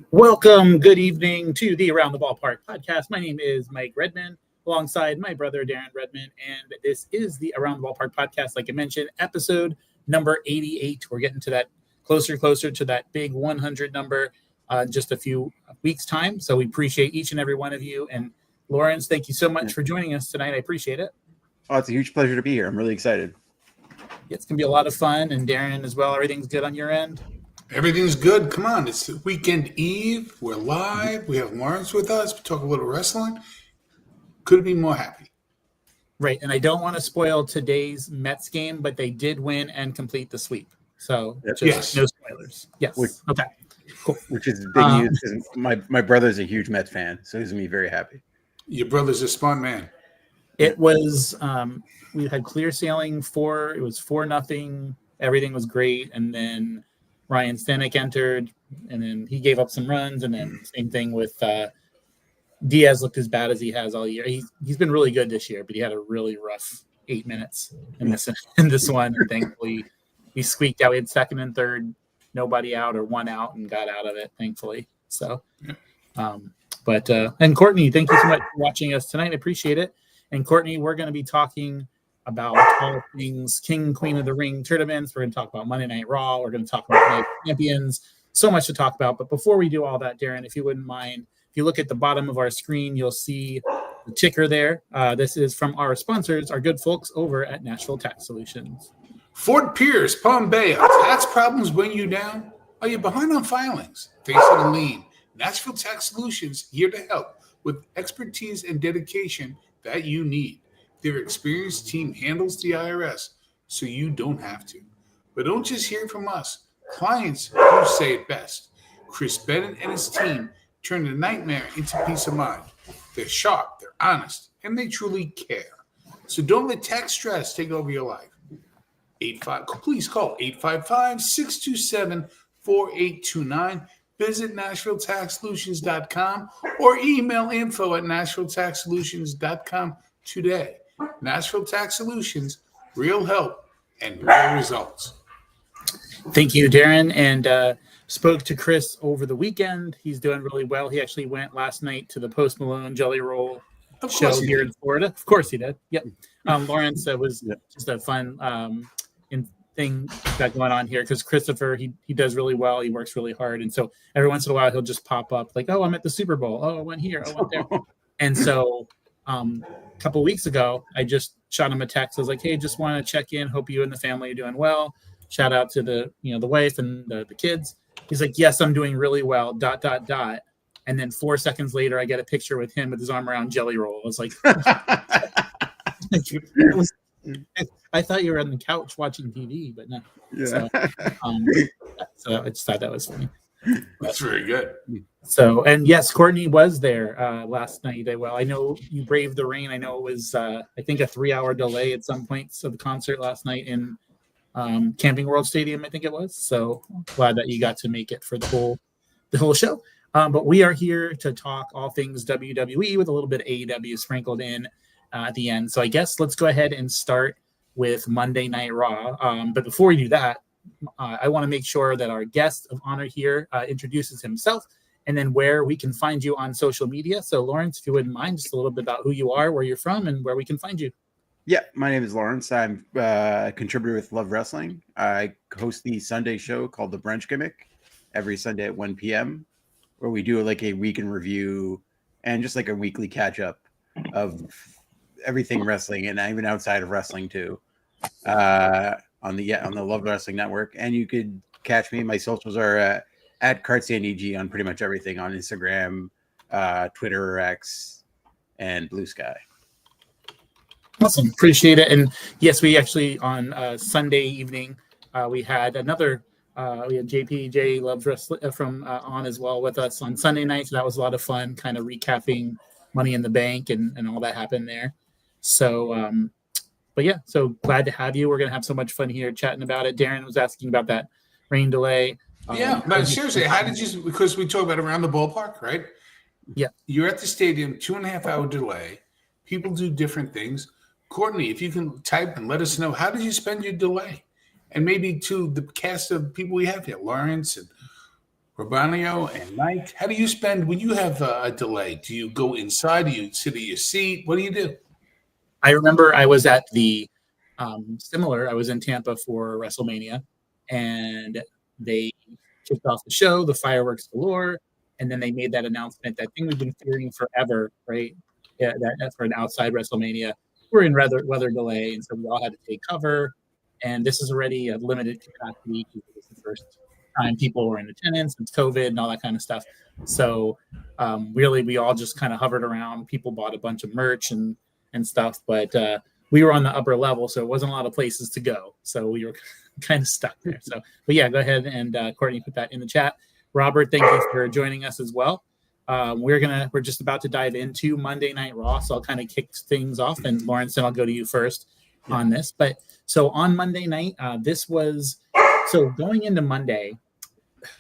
Welcome, good evening to the Around the Ballpark podcast. My name is Mike Redman, alongside my brother Darren Redman, and this is the Around the Ballpark podcast. Like I mentioned, episode number 88. We're getting to that closer to that big 100 number in just a few weeks' time. So we appreciate each and every one of you. And Laurence, thank you so much for joining us tonight. I appreciate it. Oh, it's a huge pleasure to be here. I'm really excited. It's going to be a lot of fun, and Darren as well. Everything's good on your end? Everything's good. Come on. It's weekend eve. We're live. We have Laurence with us. We talk a little wrestling. Couldn't be more happy. Right. And I don't want to spoil today's Mets game, but they did win and complete the sweep. So just no spoilers. Yes. Okay. Cool. Which is big news because my brother's a huge Mets fan, so he's going to be very happy. Your brother's a smart man. It was we had clear sailing it was 4-0. Everything was great. And then Ryan Stanek entered, and then he gave up some runs, and then same thing with Diaz looked as bad as he has all year. He's been really good this year, but he had a really rough 8 minutes in this one. And thankfully, he squeaked out. We had second and third, nobody out or one out, and got out of it, thankfully. So, and Courtney, thank you so much for watching us tonight. I appreciate it. And Courtney, we're going to be talking about all things King, Queen of the Ring tournaments. We're going to talk about Monday Night Raw. We're going to talk about Night of Champions. So much to talk about. But before we do all that, Darren, if you wouldn't mind, if you look at the bottom of our screen, you'll see the ticker there. This is from our sponsors, our good folks over at Nashville Tax Solutions. Fort Pierce, Palm Bay. Are tax problems weighing you down? Are you behind on filings? Facing a lien? Nashville Tax Solutions here to help with expertise and dedication that you need. Their experienced team handles the IRS so you don't have to. But don't just hear from us. Clients who say it best. Chris Bennett and his team turn a nightmare into peace of mind. They're sharp, they're honest, and they truly care. So don't let tax stress take over your life. Please call 855-627-4829. Visit NashvilleTaxSolutions.com or email info@NashvilleTaxSolutions.com today. Nashville Tax Solutions, real help and real results. Thank you, Darren. And spoke to Chris over the weekend. He's doing really well. He actually went last night to the Post Malone Jelly Roll show here in Florida. Of course he did. Yep. Laurence, was just a fun thing got going on here because Christopher, he does really well. He works really hard. And so every once in a while, he'll just pop up like, oh, I'm at the Super Bowl. Oh, I went here. I went there. And so a couple of weeks ago, I just shot him a text. I was like, hey, just want to check in. Hope you and the family are doing well. Shout out to the wife and the kids. He's like, yes, I'm doing really well, ... And then 4 seconds later, I get a picture with him with his arm around Jelly Roll. I was like, I thought you were on the couch watching TV, but no. Yeah. So I just thought that was funny. That's very good. So, and yes, Courtney was there last night. I know you braved the rain. I know it was, I think, a 3-hour delay at some points of the concert last night in Camping World Stadium, I think it was. So glad that you got to make it for the whole show. But we are here to talk all things WWE with a little bit of AEW sprinkled in at the end. So I guess let's go ahead and start with Monday Night Raw. But before we do that, I want to make sure that our guest of honor here introduces himself and then where we can find you on social media. So Laurence, if you wouldn't mind, just a little bit about who you are, where you're from, and where we can find you. Yeah, my name is Laurence. I'm a contributor with Love Wrestling. I host the Sunday show called The Brunch Gimmick every Sunday at 1 p.m., where we do like a week in review and just like a weekly catch up of everything wrestling, and even outside of wrestling too. On the Love Wrestling Network, and you could catch me. My socials are at CartierEG on pretty much everything on Instagram, Twitter, or X, and Blue Sky. Awesome, appreciate it. And yes, we actually on Sunday evening we had another. We had JPJ Loves Wrestling from on as well with us on Sunday night, so that was a lot of fun, kind of recapping Money in the Bank and all that happened there. So. But yeah, so glad to have you. We're going to have so much fun here chatting about it. Darren was asking about that rain delay. Yeah, but seriously, how did you, because we talk about around the ballpark, right? Yeah. You're at the stadium, 2.5 hour delay. People do different things. Courtney, if you can type and let us know, how did you spend your delay? And maybe to the cast of people we have here, Laurence and Rabanio and Mike, how do you spend when you have a delay? Do you go inside? Do you sit at your seat? What do you do? I remember I was at the I was in Tampa for WrestleMania, and they kicked off the show, the fireworks galore, and then they made that announcement, that thing we've been fearing forever, right? Yeah, that's for an outside WrestleMania. We're in weather delay, and so we all had to take cover. And this is already a limited capacity because it was the first time people were in attendance since COVID and all that kind of stuff. So really, we all just kind of hovered around. People bought a bunch of merch and stuff, but we were on the upper level, so it wasn't a lot of places to go. So we were kind of stuck there. So, but yeah, go ahead and Courtney put that in the chat. Robert, thank you for joining us as well. We're just about to dive into Monday Night Raw, so I'll kind of kick things off. And Laurence, then I'll go to you first on this. But so on Monday night, going into Monday,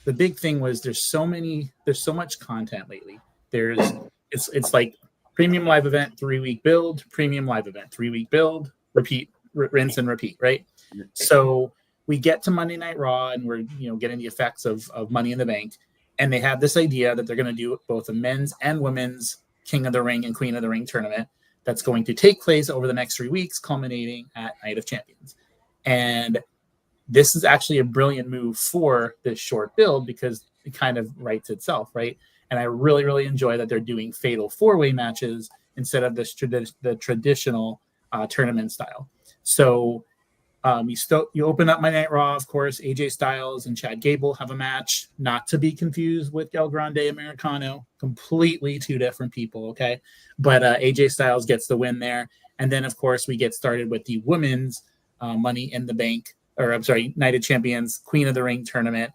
the big thing was there's so much content lately. It's like premium live event, 3-week build, premium live event, 3-week build, repeat, rinse and repeat, right? So we get to Monday Night Raw and we're getting the effects of Money in the Bank, and they have this idea that they're going to do both a men's and women's King of the Ring and Queen of the Ring tournament that's going to take place over the next 3 weeks, culminating at Night of Champions. And this is actually a brilliant move for this short build because it kind of writes itself, right? And I really, really enjoy that they're doing fatal 4-way matches instead of the traditional tournament style. So you open up Monday Night Raw, of course. AJ Styles and Chad Gable have a match, not to be confused with El Grande Americano. Completely two different people, okay? But AJ Styles gets the win there. And then, of course, we get started with the women's Money in the Bank, Night of Champions Queen of the Ring tournament.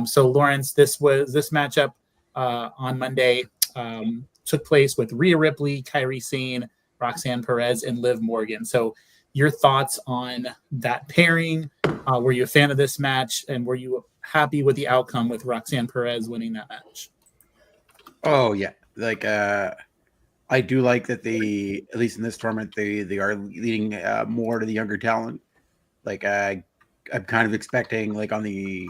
So, Laurence, this matchup on Monday took place with Rhea Ripley, Kairi Sane, Roxanne Perez, and Liv Morgan. So your thoughts on that pairing? Were you a fan of this match, and were you happy with the outcome with Roxanne Perez winning that match? Oh yeah, I do like that at least in this tournament, they are leading more to the younger talent. I'm kind of expecting on the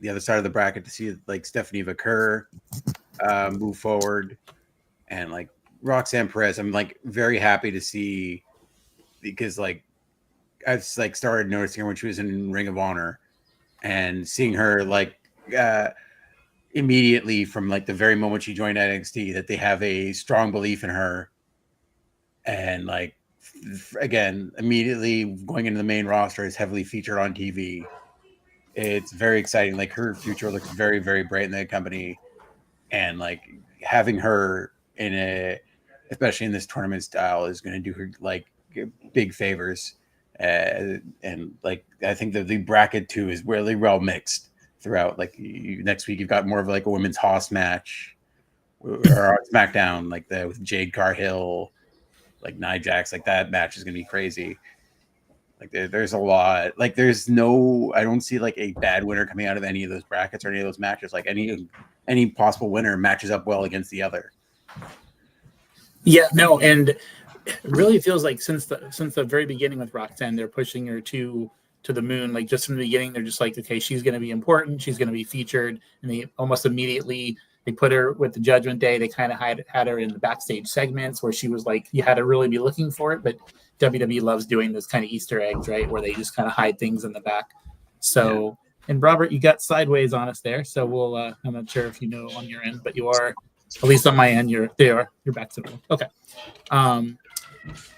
the other side of the bracket to see Stephanie Vaquer move forward, and Roxanne Perez. I'm very happy to see, because I've started noticing her when she was in Ring of Honor, and seeing her immediately from the very moment she joined NXT that they have a strong belief in her, and again immediately going into the main roster is heavily featured on TV. It's very exciting. Her future looks very, very bright in the company, and having her especially in this tournament style, is going to do her big favors. And I think that the bracket too is really well mixed throughout. Next week you've got more of a women's Hoss match, or SmackDown with Jade Cargill, Nia Jax. That match is going to be crazy. There's a lot. I don't see a bad winner coming out of any of those brackets or any of those matches. Any possible winner matches up well against the other. Yeah, no, and it really feels like since the very beginning with Roxanne, they're pushing her to the moon. Just from the beginning, they're just okay, she's going to be important, she's going to be featured, and they almost immediately they put her with the Judgment Day. They kind of had her in the backstage segments where she was you had to really be looking for it, but WWE loves doing those kind of Easter eggs, right, where they just kind of hide things in the back. So, yeah. And Robert, you got sideways on us there, so we'll I'm not sure if you know on your end, but you are At least on my end, you're back to normal. Okay.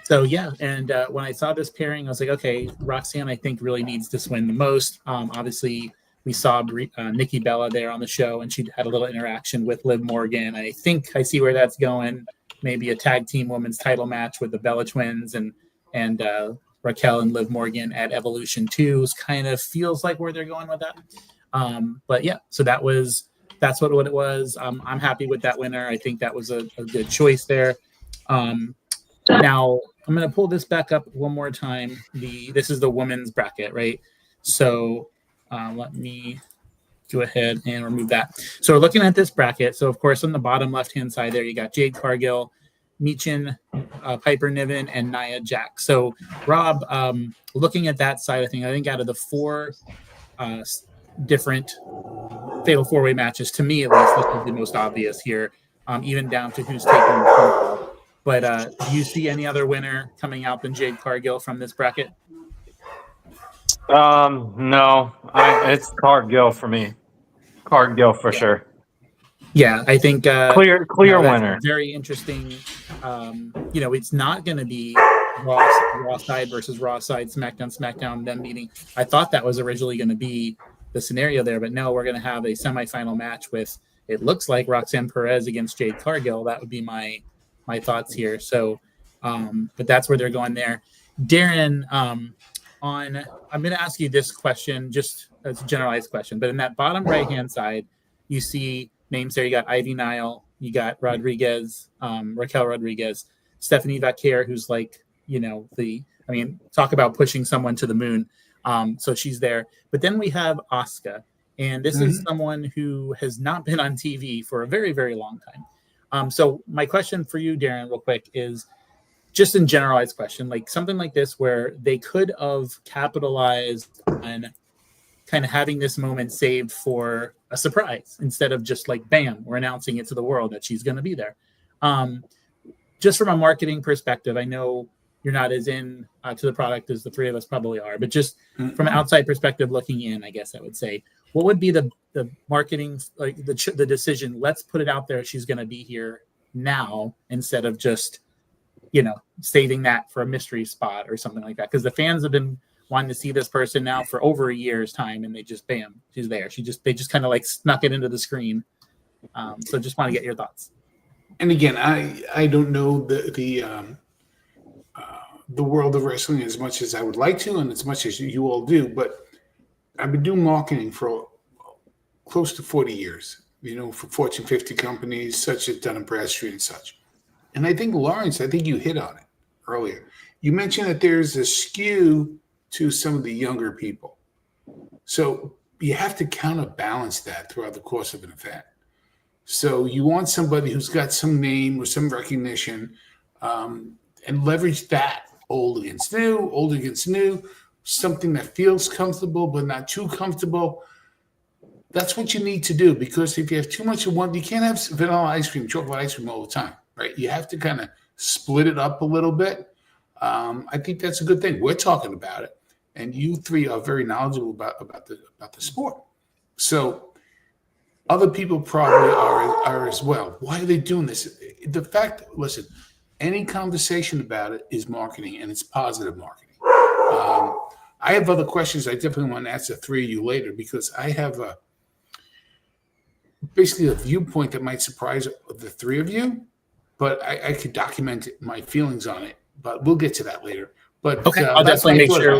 So yeah, and when I saw this pairing, I was like, okay, Roxanne, I think really needs to win the most. Obviously, we saw Nikki Bella there on the show, and she had a little interaction with Liv Morgan. I think I see where that's going. Maybe a tag team women's title match with the Bella twins and Raquel and Liv Morgan at Evolution 2 kind of feels like where they're going with that. But yeah, so that's what it was. I'm happy with that winner. I think that was a good choice there. Now I'm going to pull this back up one more time. This is the women's bracket, right? So let me go ahead and remove that. So we're looking at this bracket. So of course, on the bottom left-hand side there, you got Jade Cargill, Michin, Piper Niven, and Nia Jax. So Rob, looking at that side, I think out of the 4 different fatal 4-way matches, to me at least, this is the most obvious here, even down to who's taking the pinfall. But do you see any other winner coming out than Jade Cargill from this bracket? No, it's Cargill for me. Cargill for sure. Yeah, I think clear winner. Very interesting. It's not going to be Raw side versus Raw side, SmackDown, them meeting. I thought that was originally going to be the scenario there, but no, we're going to have a semifinal match with, it looks like, Roxanne Perez against Jade Cargill. That would be my thoughts here. So, but that's where they're going there. Darren, I'm going to ask you this question, just as a generalized question, but in that bottom right-hand side, you see names there. You got Ivy Nile, you got Rodriguez, Raquel Rodriguez, Stephanie Vaquer, who's like, talk about pushing someone to the moon. So she's there. But then we have Asuka, and this is someone who has not been on TV for a very, very long time. So my question for you, Darren, real quick, is just a generalized question, like something like this where they could have capitalized on kind of having this moment saved for a surprise instead of just like, bam, we're announcing it to the world that she's going to be there. Just from a marketing perspective, I know you're not as in to the product as the three of us probably are, but just from an outside perspective looking in, I guess I would say, what would be the marketing, like the decision, let's put it out there, she's going to be here now instead of just, saving that for a mystery spot or something like that? Because the fans have been wanting to see this person now for over a year's time, and they just, bam, she's there. They just kind of like snuck it into the screen. So just want to get your thoughts. And again, I don't know the world of wrestling as much as I would like to, and as much as you all do, but I've been doing marketing for close to 40 years, for Fortune 50 companies such as Dun & Bradstreet and such. And I think, Laurence, you hit on it earlier. You mentioned that there's a skew to some of the younger people. So you have to counterbalance that throughout the course of an event. So you want somebody who's got some name or some recognition, and leverage that old against new, something that feels comfortable but not too comfortable. That's what you need to do, because if you have too much of one, you can't have vanilla ice cream, chocolate ice cream all the time, right? You have to kind of split it up a little bit. I think that's a good thing. We're talking about it, and you three are very knowledgeable about the sport. So other people probably are as well. Why are they doing this? Listen, any conversation about it is marketing, and it's positive marketing. I have other questions I definitely want to ask the three of you later, because I have basically a viewpoint that might surprise the three of you, but I could document my feelings on it. But we'll get to that later. But okay, I'll definitely make sure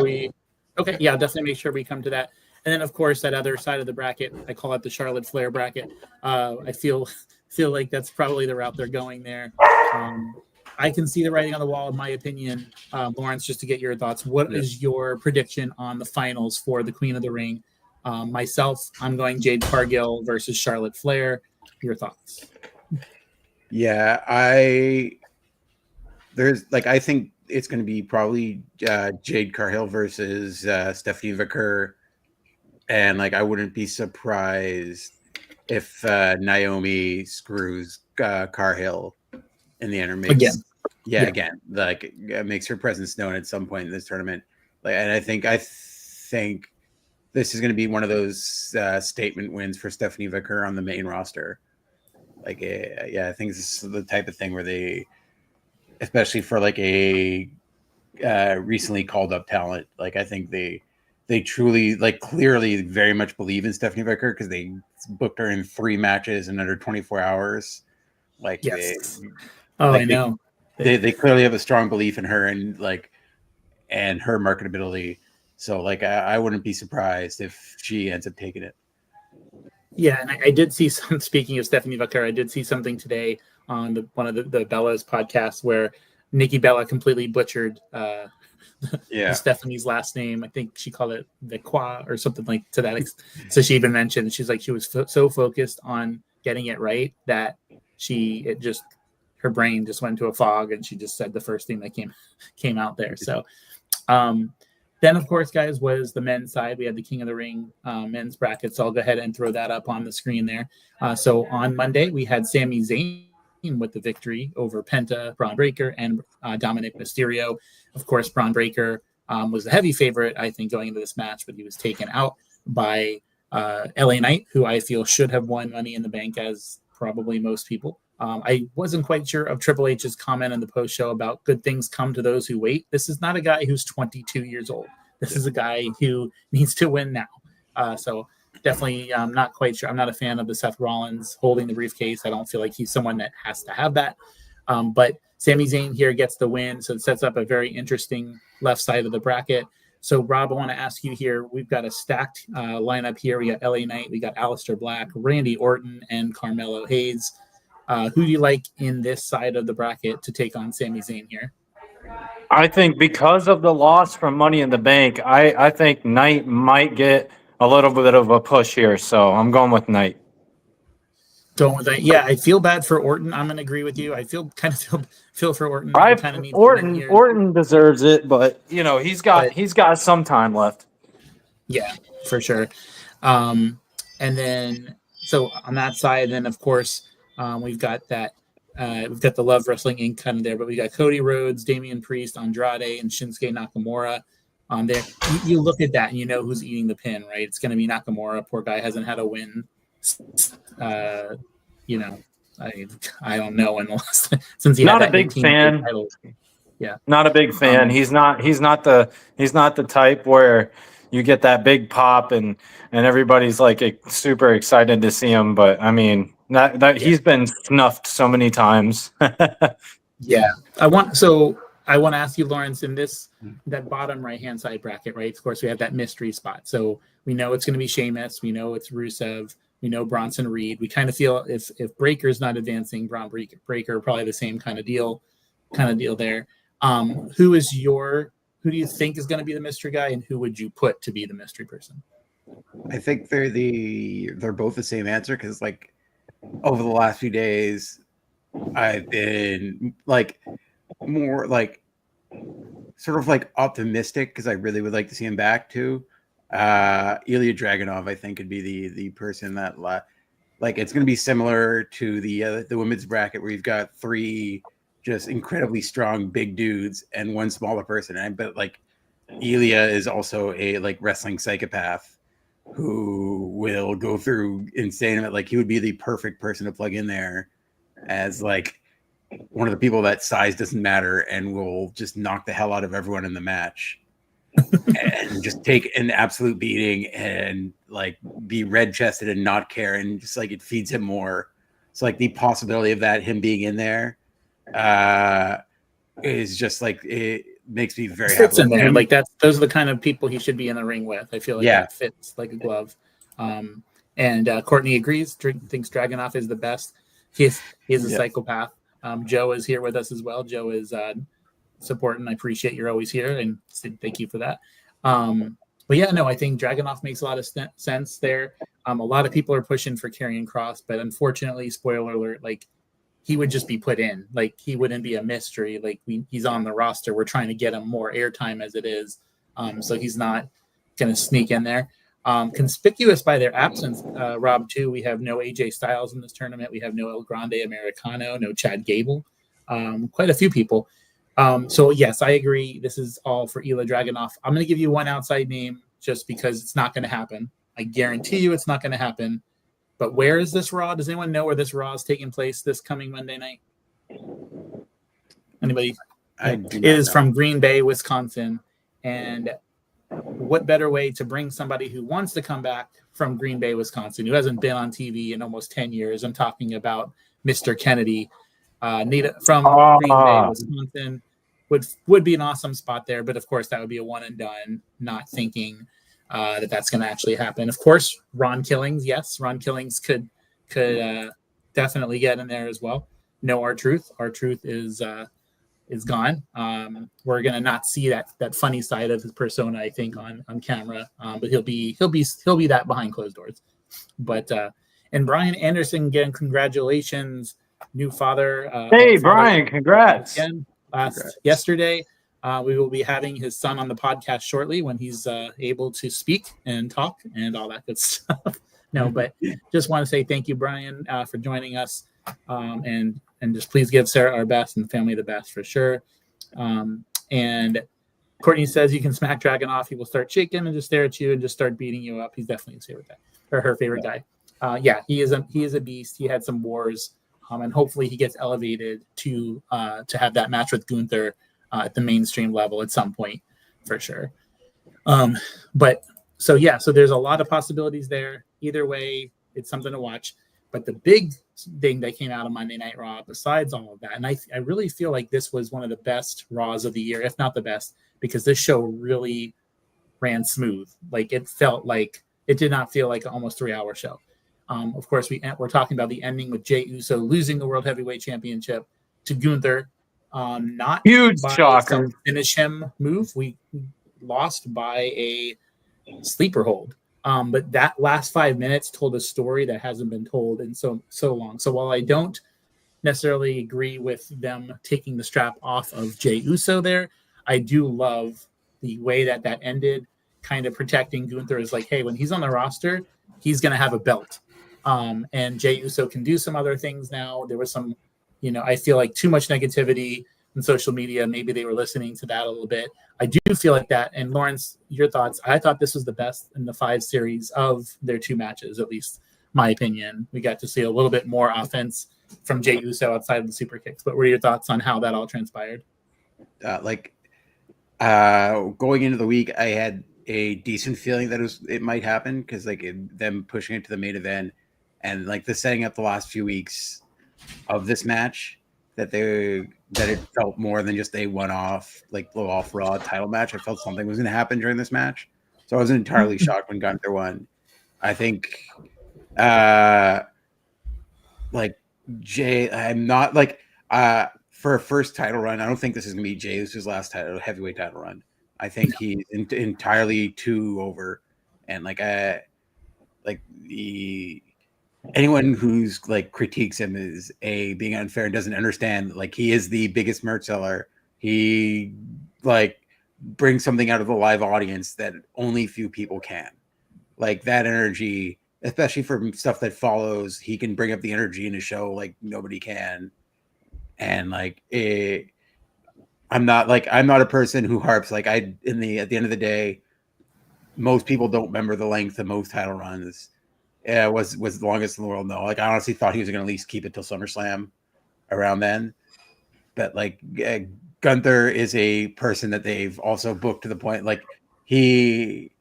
I'll definitely make sure we come to that. And then, of course, that other side of the bracket, I call it the Charlotte Flair bracket. I feel like that's probably the route they're going there. I can see the writing on the wall, in my opinion. Laurence, just to get your thoughts, what is your prediction on the finals for the Queen of the Ring? Myself, I'm going Jade Cargill versus Charlotte Flair. Your thoughts? Yeah, I think it's going to be probably Jade Cargill versus Stephanie Vaquer. And I wouldn't be surprised if Naomi screws Cargill in the intermix. Again, makes her presence known at some point in this tournament. And I think this is going to be one of those statement wins for Stephanie Vaquer on the main roster. Like, I think this is the type of thing where they, especially for like a recently called up talent, like I think they truly, like, clearly very much believe in Stephanie Vicker because they booked her in 3 matches in under 24 hours. Like, Yes. I know. They clearly have a strong belief in her and her marketability. So like, I wouldn't be surprised if she ends up taking it. Yeah, and I did see some. Speaking of Stephanie Vicker, I did see something today on one of the Bella's podcasts where Nikki Bella completely butchered Stephanie's last name. I think she called it Vicqua or something like to that. So she even mentioned, she's like, she was so focused on getting it right that her brain just went into a fog, and she just said the first thing that came out there. So then, of course, guys, was the men's side. We had the King of the Ring men's bracket. So I'll go ahead and throw that up on the screen there. So on Monday, we had Sami Zayn with the victory over Penta, Braun Breaker, and Dominic Mysterio. Of course, Braun Breaker was the heavy favorite, I think, going into this match, but he was taken out by LA Knight, who I feel should have won Money in the Bank, as probably most people. I wasn't quite sure of Triple H's comment in the post show about good things come to those who wait. This is not a guy who's 22 years old. This is a guy who needs to win now. So definitely, I'm not quite sure. I'm not a fan of the Seth Rollins holding the briefcase. I don't feel like he's someone that has to have that. But Sami Zayn here gets the win. So it sets up a very interesting left side of the bracket. So, Rob, I want to ask you here. We've got a stacked lineup here. We got LA Knight, we got Aleister Black, Randy Orton, and Carmelo Hayes. Who do you like in this side of the bracket to take on Sami Zayn here? I think because of the loss from Money in the Bank, I think Knight might get a little bit of a push here. So I'm going with Knight. Going with that. Yeah, I feel bad for Orton. I'm going to agree with you. I feel for Orton. Orton deserves it, but he's got some time left. Yeah, for sure. And then so on that side, then of course we've got that. We've got the Love Wrestling Inc. kind of there, but we got Cody Rhodes, Damian Priest, Andrade, and Shinsuke Nakamura on there. You look at that and you know who's eating the pin, right? It's going to be Nakamura. Poor guy hasn't had a win. I don't know when the last since he not had a big fan. Yeah, not a big fan. He's not the type where you get that big pop and everybody's like super excited to see him. But I mean, he's been snuffed so many times. Yeah, I want to ask you, Laurence, in that bottom right hand side bracket, right? Of course, we have that mystery spot. So we know it's going to be Sheamus. We know it's Rusev. We know Bronson Reed. We kind of feel if Breaker's not advancing, Braun Breaker probably the same kind of deal there. Who do you think is going to be the mystery guy, and who would you put to be the mystery person? I think they're both the same answer because like over the last few days, I've been like more like sort of like optimistic because I really would like to see him back too. Ilya Dragunov, I think, could be the person that like it's going to be similar to the women's bracket where you've got 3 just incredibly strong big dudes and 1 smaller person. And I bet like Ilya is also a like wrestling psychopath who will go through insane. Like he would be the perfect person to plug in there as like one of the people that size doesn't matter and will just knock the hell out of everyone in the match. And just take an absolute beating and like be red chested and not care, and just like it feeds him more. So like the possibility of him being in there is just like it makes me very happy. In there. Like those are the kind of people he should be in the ring with. I feel like that fits like a glove. And Courtney agrees. Thinks Dragunov is the best. He is a psychopath. Joe is here with us as well. Joe is supporting. I appreciate you're always here, and thank you for that. But yeah, no, I think Dragunov makes a lot of sense there. A lot of people are pushing for Karrion Kross, but unfortunately, spoiler alert, like he would just be put in. Like he wouldn't be a mystery. Like he's on the roster. We're trying to get him more airtime as it is. So he's not going to sneak in there. Conspicuous by their absence, Rob, too, we have no AJ Styles in this tournament. We have no El Grande Americano, no Chad Gable. Quite a few people. So yes, I agree. This is all for Ilya Dragunov. I'm going to give you one outside name just because it's not going to happen. I guarantee you it's not going to happen. But where is this Raw? Does anyone know where this Raw is taking place this coming Monday night? Anybody? It is from Green Bay, Wisconsin. And what better way to bring somebody who wants to come back from Green Bay, Wisconsin, who hasn't been on TV in almost 10 years? I'm talking about Mr. Kennedy, from Green Bay, Wisconsin. Would be an awesome spot there, but of course that would be a one and done. Not thinking that's going to actually happen. Of course, Ron Killings, yes, Ron Killings could definitely get in there as well. No, R-Truth is gone. We're gonna not see that funny side of his persona, I think, on camera. But he'll be that behind closed doors. But and Brian Anderson, again, congratulations, new father. Hey, Brian, congrats! Again, yesterday, we will be having his son on the podcast shortly when he's able to speak and talk and all that good stuff. No, but just want to say thank you, Brian, for joining us, and just please give Sarah our best and the family the best for sure. And Courtney says you can smack Dragon off. He will start shaking and just stare at you and just start beating you up. He's definitely his favorite guy, or her favorite guy. Yeah, he is a beast. He had some wars, and hopefully he gets elevated to have that match with Gunther at the mainstream level at some point for sure. But so there's a lot of possibilities there. Either way, it's something to watch. But the big thing that came out of Monday Night Raw, besides all of that, and I really feel like this was one of the best Raws of the year, if not the best, because this show really ran smooth. Like it did not feel like an almost 3-hour show. Of course, we're talking about the ending with Jey Uso losing the World Heavyweight Championship to Gunther. Not huge by shocker. Some finish him move. We lost by a sleeper hold. But that last 5 minutes told a story that hasn't been told in so long. So while I don't necessarily agree with them taking the strap off of Jey Uso there, I do love the way that ended, kind of protecting Gunther is like, hey, when he's on the roster, he's going to have a belt. And Jey Uso can do some other things now. There was some, I feel like too much negativity in social media. Maybe they were listening to that a little bit. I do feel like that. And Laurence, your thoughts? I thought this was the best in the 5 series of their 2 matches, at least my opinion. We got to see a little bit more offense from Jey Uso outside of the super kicks. But what are your thoughts on how that all transpired? Going into the week, I had a decent feeling that it might happen because them pushing it to the main event and the setting up the last few weeks of this match that it felt more than just a one-off blow off Raw title match. I felt something was going to happen during this match, so I wasn't entirely shocked when Gunther won. I think Jay, I'm not for a first title run. I don't think this is going to be Jey Uso's last heavyweight title run. I think he's entirely too over, and anyone who's critiques him as being unfair and doesn't understand he is the biggest merch seller. He brings something out of the live audience that only few people can. That energy, especially for stuff that follows, he can bring up the energy in a show like nobody can. And I'm not a person who harps at the end of the day, most people don't remember the length of most title runs. Was the longest in the world. No, I honestly thought he was going to at least keep it till SummerSlam around then. But Gunther is a person that they've also booked to the point he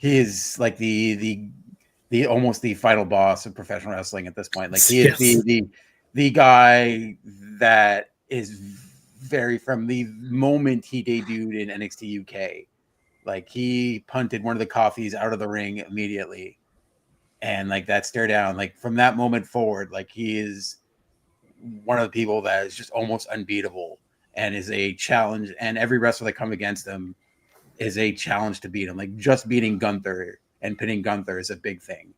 is the almost the final boss of professional wrestling at this point. He is the guy that is from the moment he debuted in NXT UK. He punted one of the coffees out of the ring immediately. And that stare down, from that moment forward, he is one of the people that is just almost unbeatable and is a challenge. And every wrestler that comes against him is a challenge to beat him. Just beating Gunther and pinning Gunther is a big thing.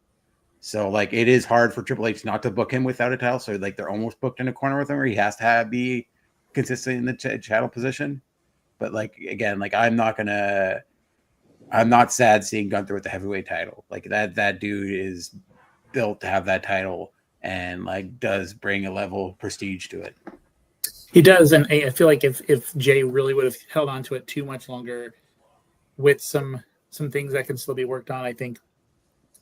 So it is hard for Triple H not to book him without a title. So they're almost booked in a corner with him where he has to be consistent in the title position. But again, I'm not sad seeing Gunther with the heavyweight title. That dude is built to have that title and does bring a level of prestige to it. He does, and I feel like if Jay really would have held on to it too much longer with some things that can still be worked on, I think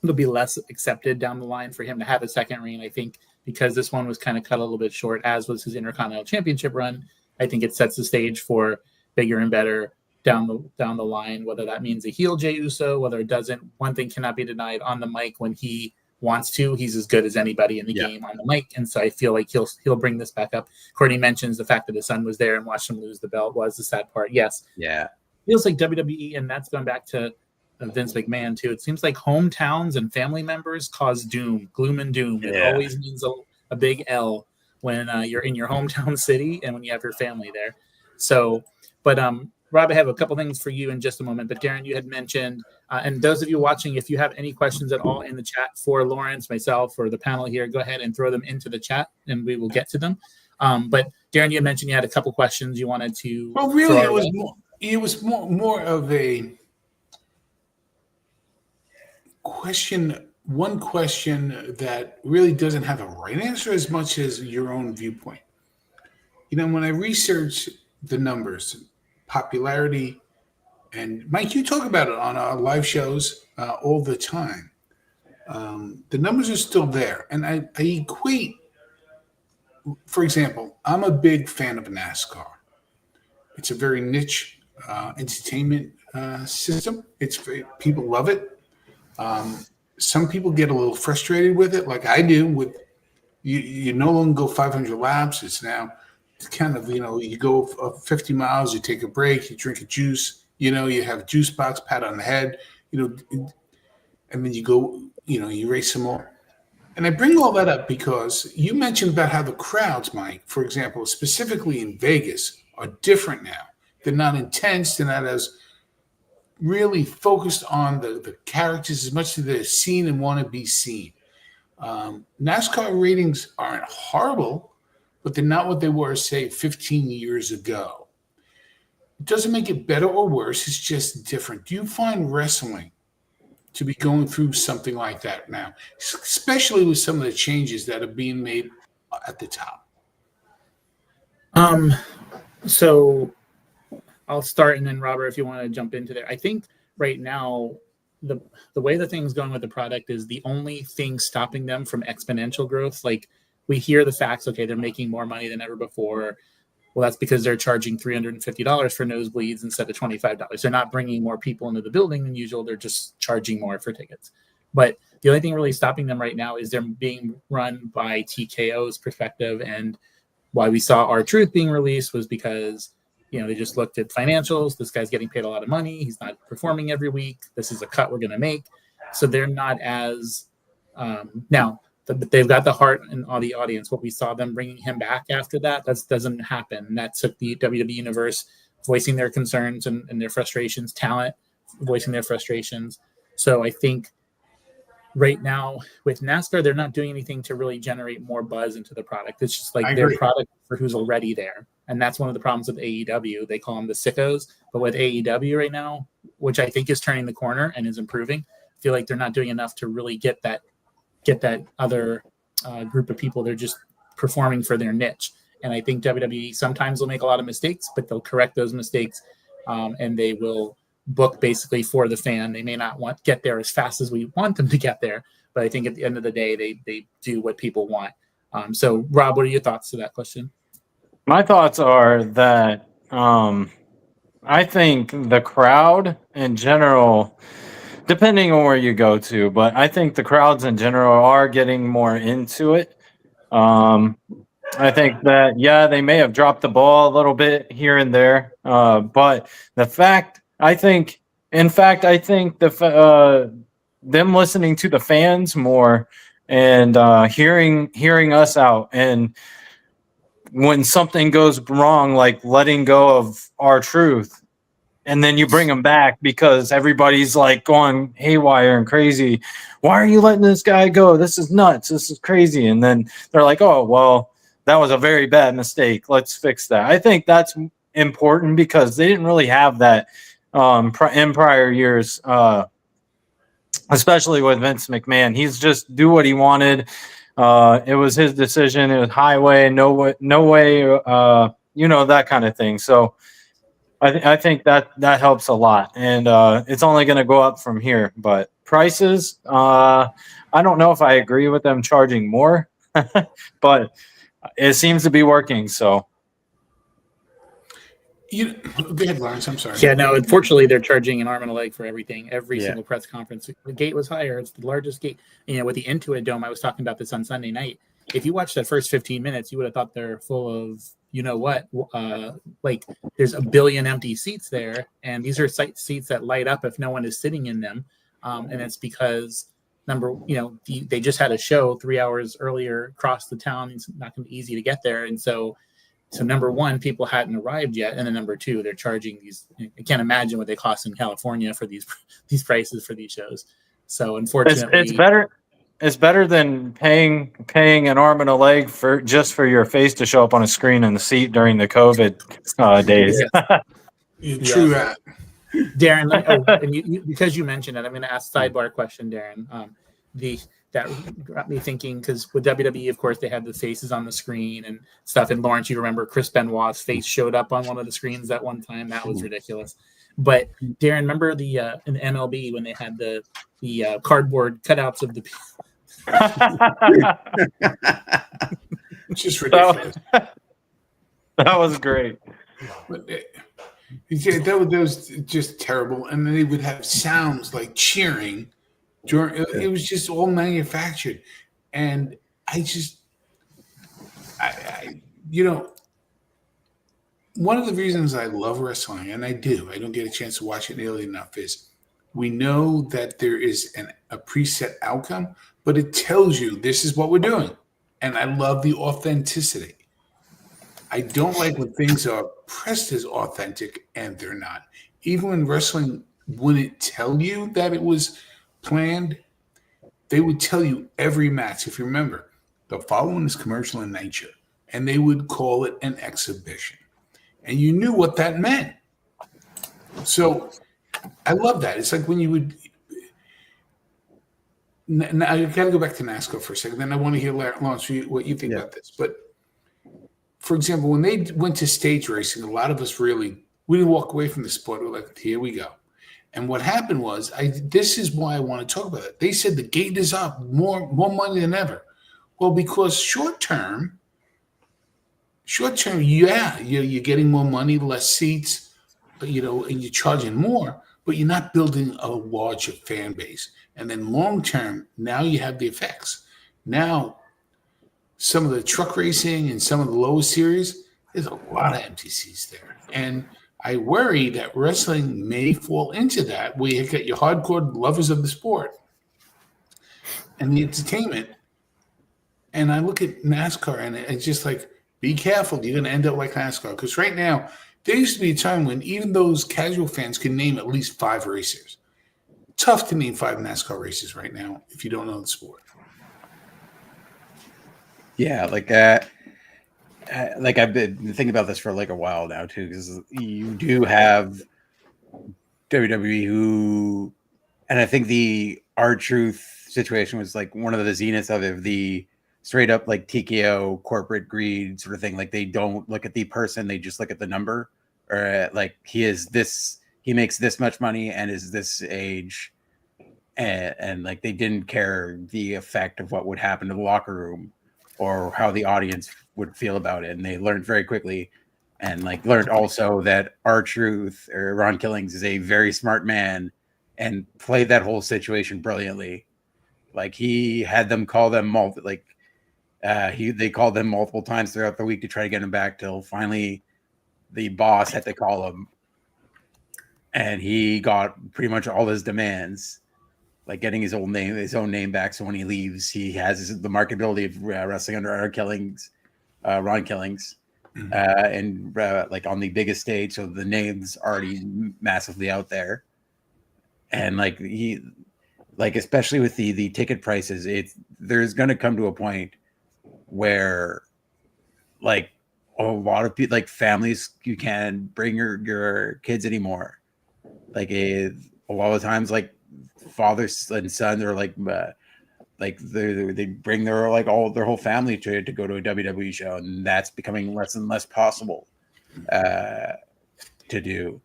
it'll be less accepted down the line for him to have a second reign. I think because this one was kind of cut a little bit short, as was his Intercontinental Championship run. I think it sets the stage for bigger and better down the line, whether that means a heel Jey Uso, whether it doesn't. One thing cannot be denied: on the mic, when he wants to, he's as good as anybody in the game on the mic. And so I feel like he'll bring this back up. Courtney mentions the fact that his son was there and watched him lose the belt was the sad part. Yes. Yeah. Feels like WWE, and that's going back to Vince McMahon too. It seems like hometowns and family members cause gloom and doom. It always means a big L when you're in your hometown city and when you have your family there. So, but Rob, I have a couple things for you in just a moment. But Darren, you had mentioned, and those of you watching, if you have any questions at all in the chat for Laurence, myself, or the panel here, go ahead and throw them into the chat, and we will get to them. But Darren, you had mentioned you had a couple questions you wanted to. Well, really, it was more of a question. One question that really doesn't have a right answer as much as your own viewpoint. You know, when I research the numbers, popularity, and Mike, you talk about it on our live shows all the time. The numbers are still there, and I equate. For example, I'm a big fan of NASCAR. It's a very niche entertainment system. People love it. Some people get a little frustrated with it, like I do. With you no longer go 500 laps. It's now kind of, you go 50 miles, you take a break, you drink a juice, you have a juice box, pat on the head, and then you go, you race some more. And I bring all that up because you mentioned about how the crowds, Mike, for example, specifically in Vegas, are different now. They're not intense. They're not as really focused on the characters as much as they're seen and want to be seen. NASCAR ratings aren't horrible, but they're not what they were, say, 15 years ago. It doesn't make it better or worse. It's just different. Do you find wrestling to be going through something like that now, especially with some of the changes that are being made at the top? So I'll start, and then Robert, if you want to jump into there. I think right now the way the thing's going with the product is the only thing stopping them from exponential growth. Like, we hear the facts, okay, they're making more money than ever before. Well, that's because they're charging $350 for nosebleeds instead of $25. They're not bringing more people into the building than usual. They're just charging more for tickets. But the only thing really stopping them right now is they're being run by TKO's perspective. And why we saw R-Truth being released was because, they just looked at financials. This guy's getting paid a lot of money. He's not performing every week. This is a cut we're going to make. So they're not as now. But they've got the heart and all the audience. What we saw them bringing him back after that doesn't happen. That took the WWE universe voicing their concerns and their frustrations, talent voicing their frustrations. So I think right now with NASCAR, they're not doing anything to really generate more buzz into the product. It's just like their product for who's already there. And that's one of the problems with AEW. They call them the sickos. But with AEW right now, which I think is turning the corner and is improving, I feel like they're not doing enough to really get that other group of people. They're just performing for their niche. And I think WWE sometimes will make a lot of mistakes, but they'll correct those mistakes, and they will book basically for the fan. They may not get there as fast as we want them to get there, but I think at the end of the day, they do what people want. So Rob, what are your thoughts to that question? My thoughts are that I think the crowd in general, depending on where you go to, but I think the crowds in general are getting more into it. I think that, they may have dropped the ball a little bit here and there. But I think them listening to the fans more and hearing us out, and when something goes wrong, like letting go of R-Truth, and then you bring them back because everybody's like going haywire and crazy. Why are you letting this guy go? This is nuts. This is crazy. And then they're like, oh, well, that was a very bad mistake. Let's fix that. I think that's important because they didn't really have that in prior years, especially with Vince McMahon. He's just do what he wanted. It was his decision. It was highway, no way, that kind of thing. So I think that helps a lot, and it's only going to go up from here. But prices, I don't know if I agree with them charging more, but it seems to be working. So Go ahead, Laurence. I'm sorry. Yeah, no, unfortunately, they're charging an arm and a leg for everything. Every Yeah. single press conference, the gate was higher. It's the largest gate. With the Intuit Dome, I was talking about this on Sunday night. If you watched that first 15 minutes, you would have thought they're full of, what? Like there's a billion empty seats there, and these are seats that light up if no one is sitting in them. And it's because they just had a show 3 hours earlier across the town. It's not going to be easy to get there, and so number one, people hadn't arrived yet, and then number two, they're charging these. I can't imagine what they cost in California for these prices for these shows. So unfortunately, it's better. It's better than paying an arm and a leg for your face to show up on a screen in the seat during the COVID days. True that. Darren, and you, because you mentioned it, I'm going to ask sidebar question, Darren. That got me thinking, because with WWE, of course, they had the faces on the screen and stuff. And Laurence, you remember Chris Benoit's face showed up on one of the screens at one time. That was ridiculous. But Darren, remember in MLB when they had the cardboard cutouts of the Just ridiculous. That was great. But that was just terrible. And then they would have sounds like cheering. It was just all manufactured. And I one of the reasons I love wrestling, and I don't get a chance to watch it nearly enough, is we know that there is a preset outcome, but it tells you this is what we're doing. And I love the authenticity. I don't like when things are pressed as authentic and they're not. Even when wrestling wouldn't tell you that it was planned, they would tell you every match. If you remember, the following is commercial in nature, and they would call it an exhibition. And you knew what that meant. So I love that. It's like when you would. Now you got to go back to NASCAR for a second. Then I want to hear, Laurence, what you think about this. But for example, when they went to stage racing, a lot of us we didn't walk away from the sport. We're like, here we go. And what happened was, this is why I want to talk about it. They said the gate is up, more money than ever. Well, because short term, yeah, you're getting more money, less seats, and you're charging more, but you're not building a larger fan base. And then long term, now you have the effects. Now, some of the truck racing and some of the lower series, there's a lot of empty seats there. And I worry that wrestling may fall into that, where you get your hardcore lovers of the sport and the entertainment. And I look at NASCAR, and it's just like, be careful. You're going to end up like NASCAR. Because right now, there used to be a time when even those casual fans can name at least 5 racers. Tough to name 5 NASCAR races right now if you don't know the sport. Yeah, I've been thinking about this for like a while now too, because you do have WWE who, and I think the R-Truth situation was like one of the zeniths of it, the straight up like TKO corporate greed sort of thing. Like they don't look at the person, they just look at the number, or like he makes this much money and is this age, and like they didn't care the effect of what would happen to the locker room or how the audience would feel about it. And they learned very quickly, and like learned also that R-Truth or Ron Killings is a very smart man and played that whole situation brilliantly. Like he had them call them they called them multiple times throughout the week to try to get him back, till finally the boss had to call him, and he got pretty much all his demands, like getting his own name back. So when he leaves, he has the marketability of wrestling under Ron Killings, and like on the biggest stage. So the name's already massively out there. And like especially with the ticket prices, there's going to come to a point where like a lot of people, like families, you can't bring your kids anymore. Like a lot of times, like fathers and sons are like they bring their whole family to go to a WWE show, and that's becoming less and less possible. to do.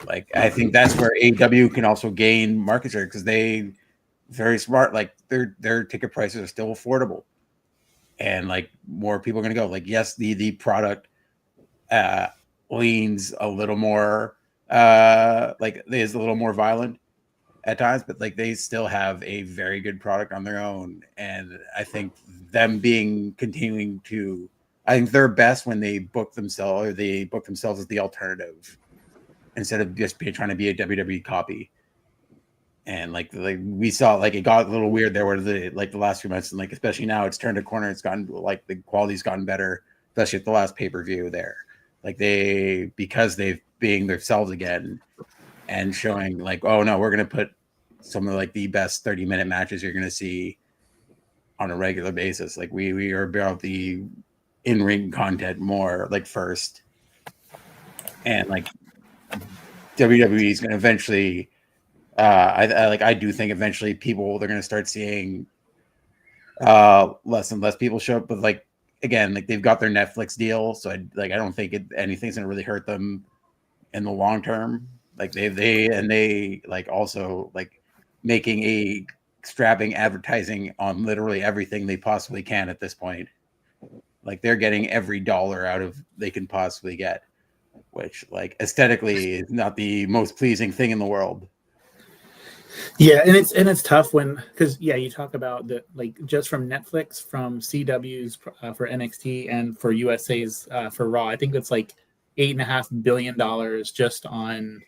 Like, I think that's where AEW can also gain market share because they very smart. Like their ticket prices are still affordable, and like more people are going to go. Like, yes, the product leans a little more like is a little more violent at times, but like they still have a very good product on their own. And I think them continuing to, I think they're best when they book themselves as the alternative instead of just trying to be a WWE copy. And like we saw, like it got a little weird there where the last few months, and like especially now it's turned a corner. It's gotten like the quality's gotten better, especially at the last pay-per-view there. Like because they've being themselves again and showing like, oh no, we're gonna put some of like the best 30-minute matches you're gonna see on a regular basis. Like we are about the in-ring content more like first, and like WWE is gonna eventually. I do think eventually they're gonna start seeing less and less people show up, but like again, like they've got their Netflix deal, so I don't think anything's gonna really hurt them in the long term. Like they like also like making a strapping advertising on literally everything they possibly can at this point. Like they're getting every dollar out of they can possibly get, which like aesthetically is not the most pleasing thing in the world. Yeah, and it's tough because you talk about the like just from Netflix, from CW's for NXT and for USA's for Raw. I think that's like $8.5 billion just on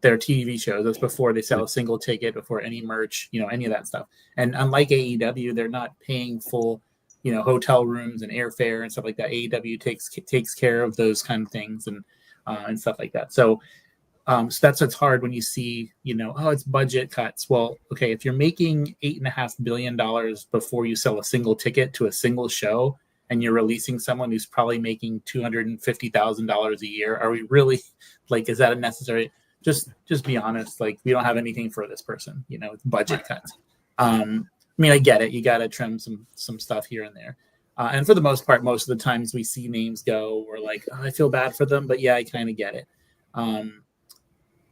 their TV shows. That's before they sell a single ticket, before any merch, any of that stuff. And unlike AEW, they're not paying full, hotel rooms and airfare and stuff like that. AEW takes care of those kind of things and stuff like that. So that's what's hard when you see, it's budget cuts. Well, okay, if you're making $8.5 billion before you sell a single ticket to a single show, and you're releasing someone who's probably making $250,000 a year, are we really like? Is that a necessary? Just be honest. Like, we don't have anything for this person. It's budget cuts. I mean, I get it. You got to trim some stuff here and there. And for the most part, most of the times we see names go, we're like, oh, I feel bad for them, but yeah, I kind of get it.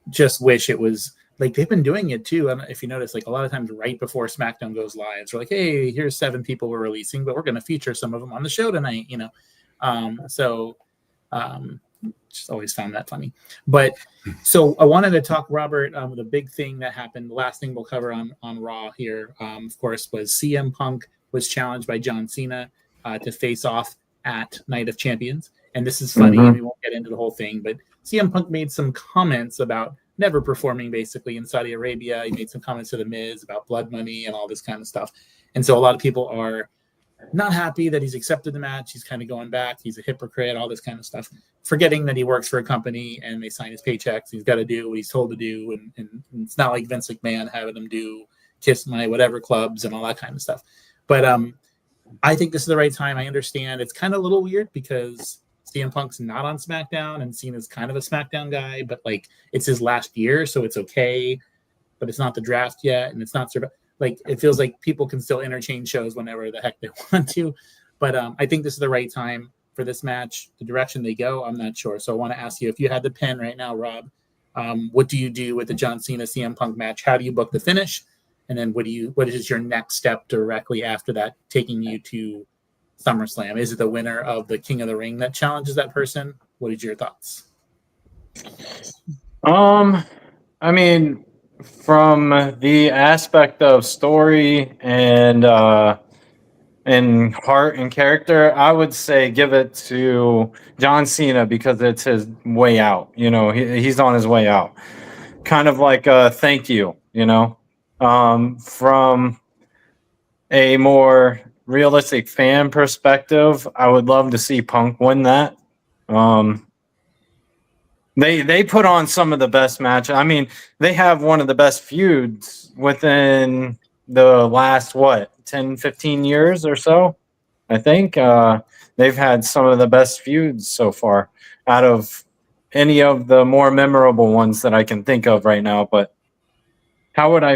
Just wish it was like they've been doing it too. If you notice, like a lot of times right before SmackDown goes live, we're like, hey, here's 7 people we're releasing, but we're going to feature some of them on the show tonight, just always found that funny. But so I wanted to talk, Robert, the big thing that happened, the last thing we'll cover on Raw here, of course, was CM Punk was challenged by John Cena to face off at Night of Champions. And this is funny, and we won't get into the whole thing, but CM Punk made some comments about never performing basically in Saudi Arabia. He made some comments to The Miz about blood money and all this kind of stuff. And so a lot of people are not happy that he's accepted the match. He's kind of going back. He's a hypocrite, all this kind of stuff, forgetting that he works for a company and they sign his paychecks. He's got to do what he's told to do. And it's not like Vince McMahon having him do kiss my whatever clubs and all that kind of stuff. But I think this is the right time. I understand it's kind of a little weird because CM Punk's not on SmackDown and Cena's kind of a SmackDown guy, but like it's his last year, so it's okay. But it's not the draft yet, and it's not like it feels like people can still interchange shows whenever the heck they want to. But I think this is the right time for this match. The direction they go, I'm not sure. So I want to ask you, if you had the pen right now, Rob, what do you do with the John Cena CM Punk match? How do you book the finish? And then what is your next step directly after that, taking you to SummerSlam? Is it the winner of the King of the Ring that challenges that person? What is your thoughts? I mean, from the aspect of story and heart and character, I would say give it to John Cena because it's his way out. He's on his way out. Kind of like a thank you, from a more realistic fan perspective, I would love to see Punk win that. They put on some of the best matches. I mean, they have one of the best feuds within the last 10, 15 years or so. I think they've had some of the best feuds so far out of any of the more memorable ones that I can think of right now. But how would I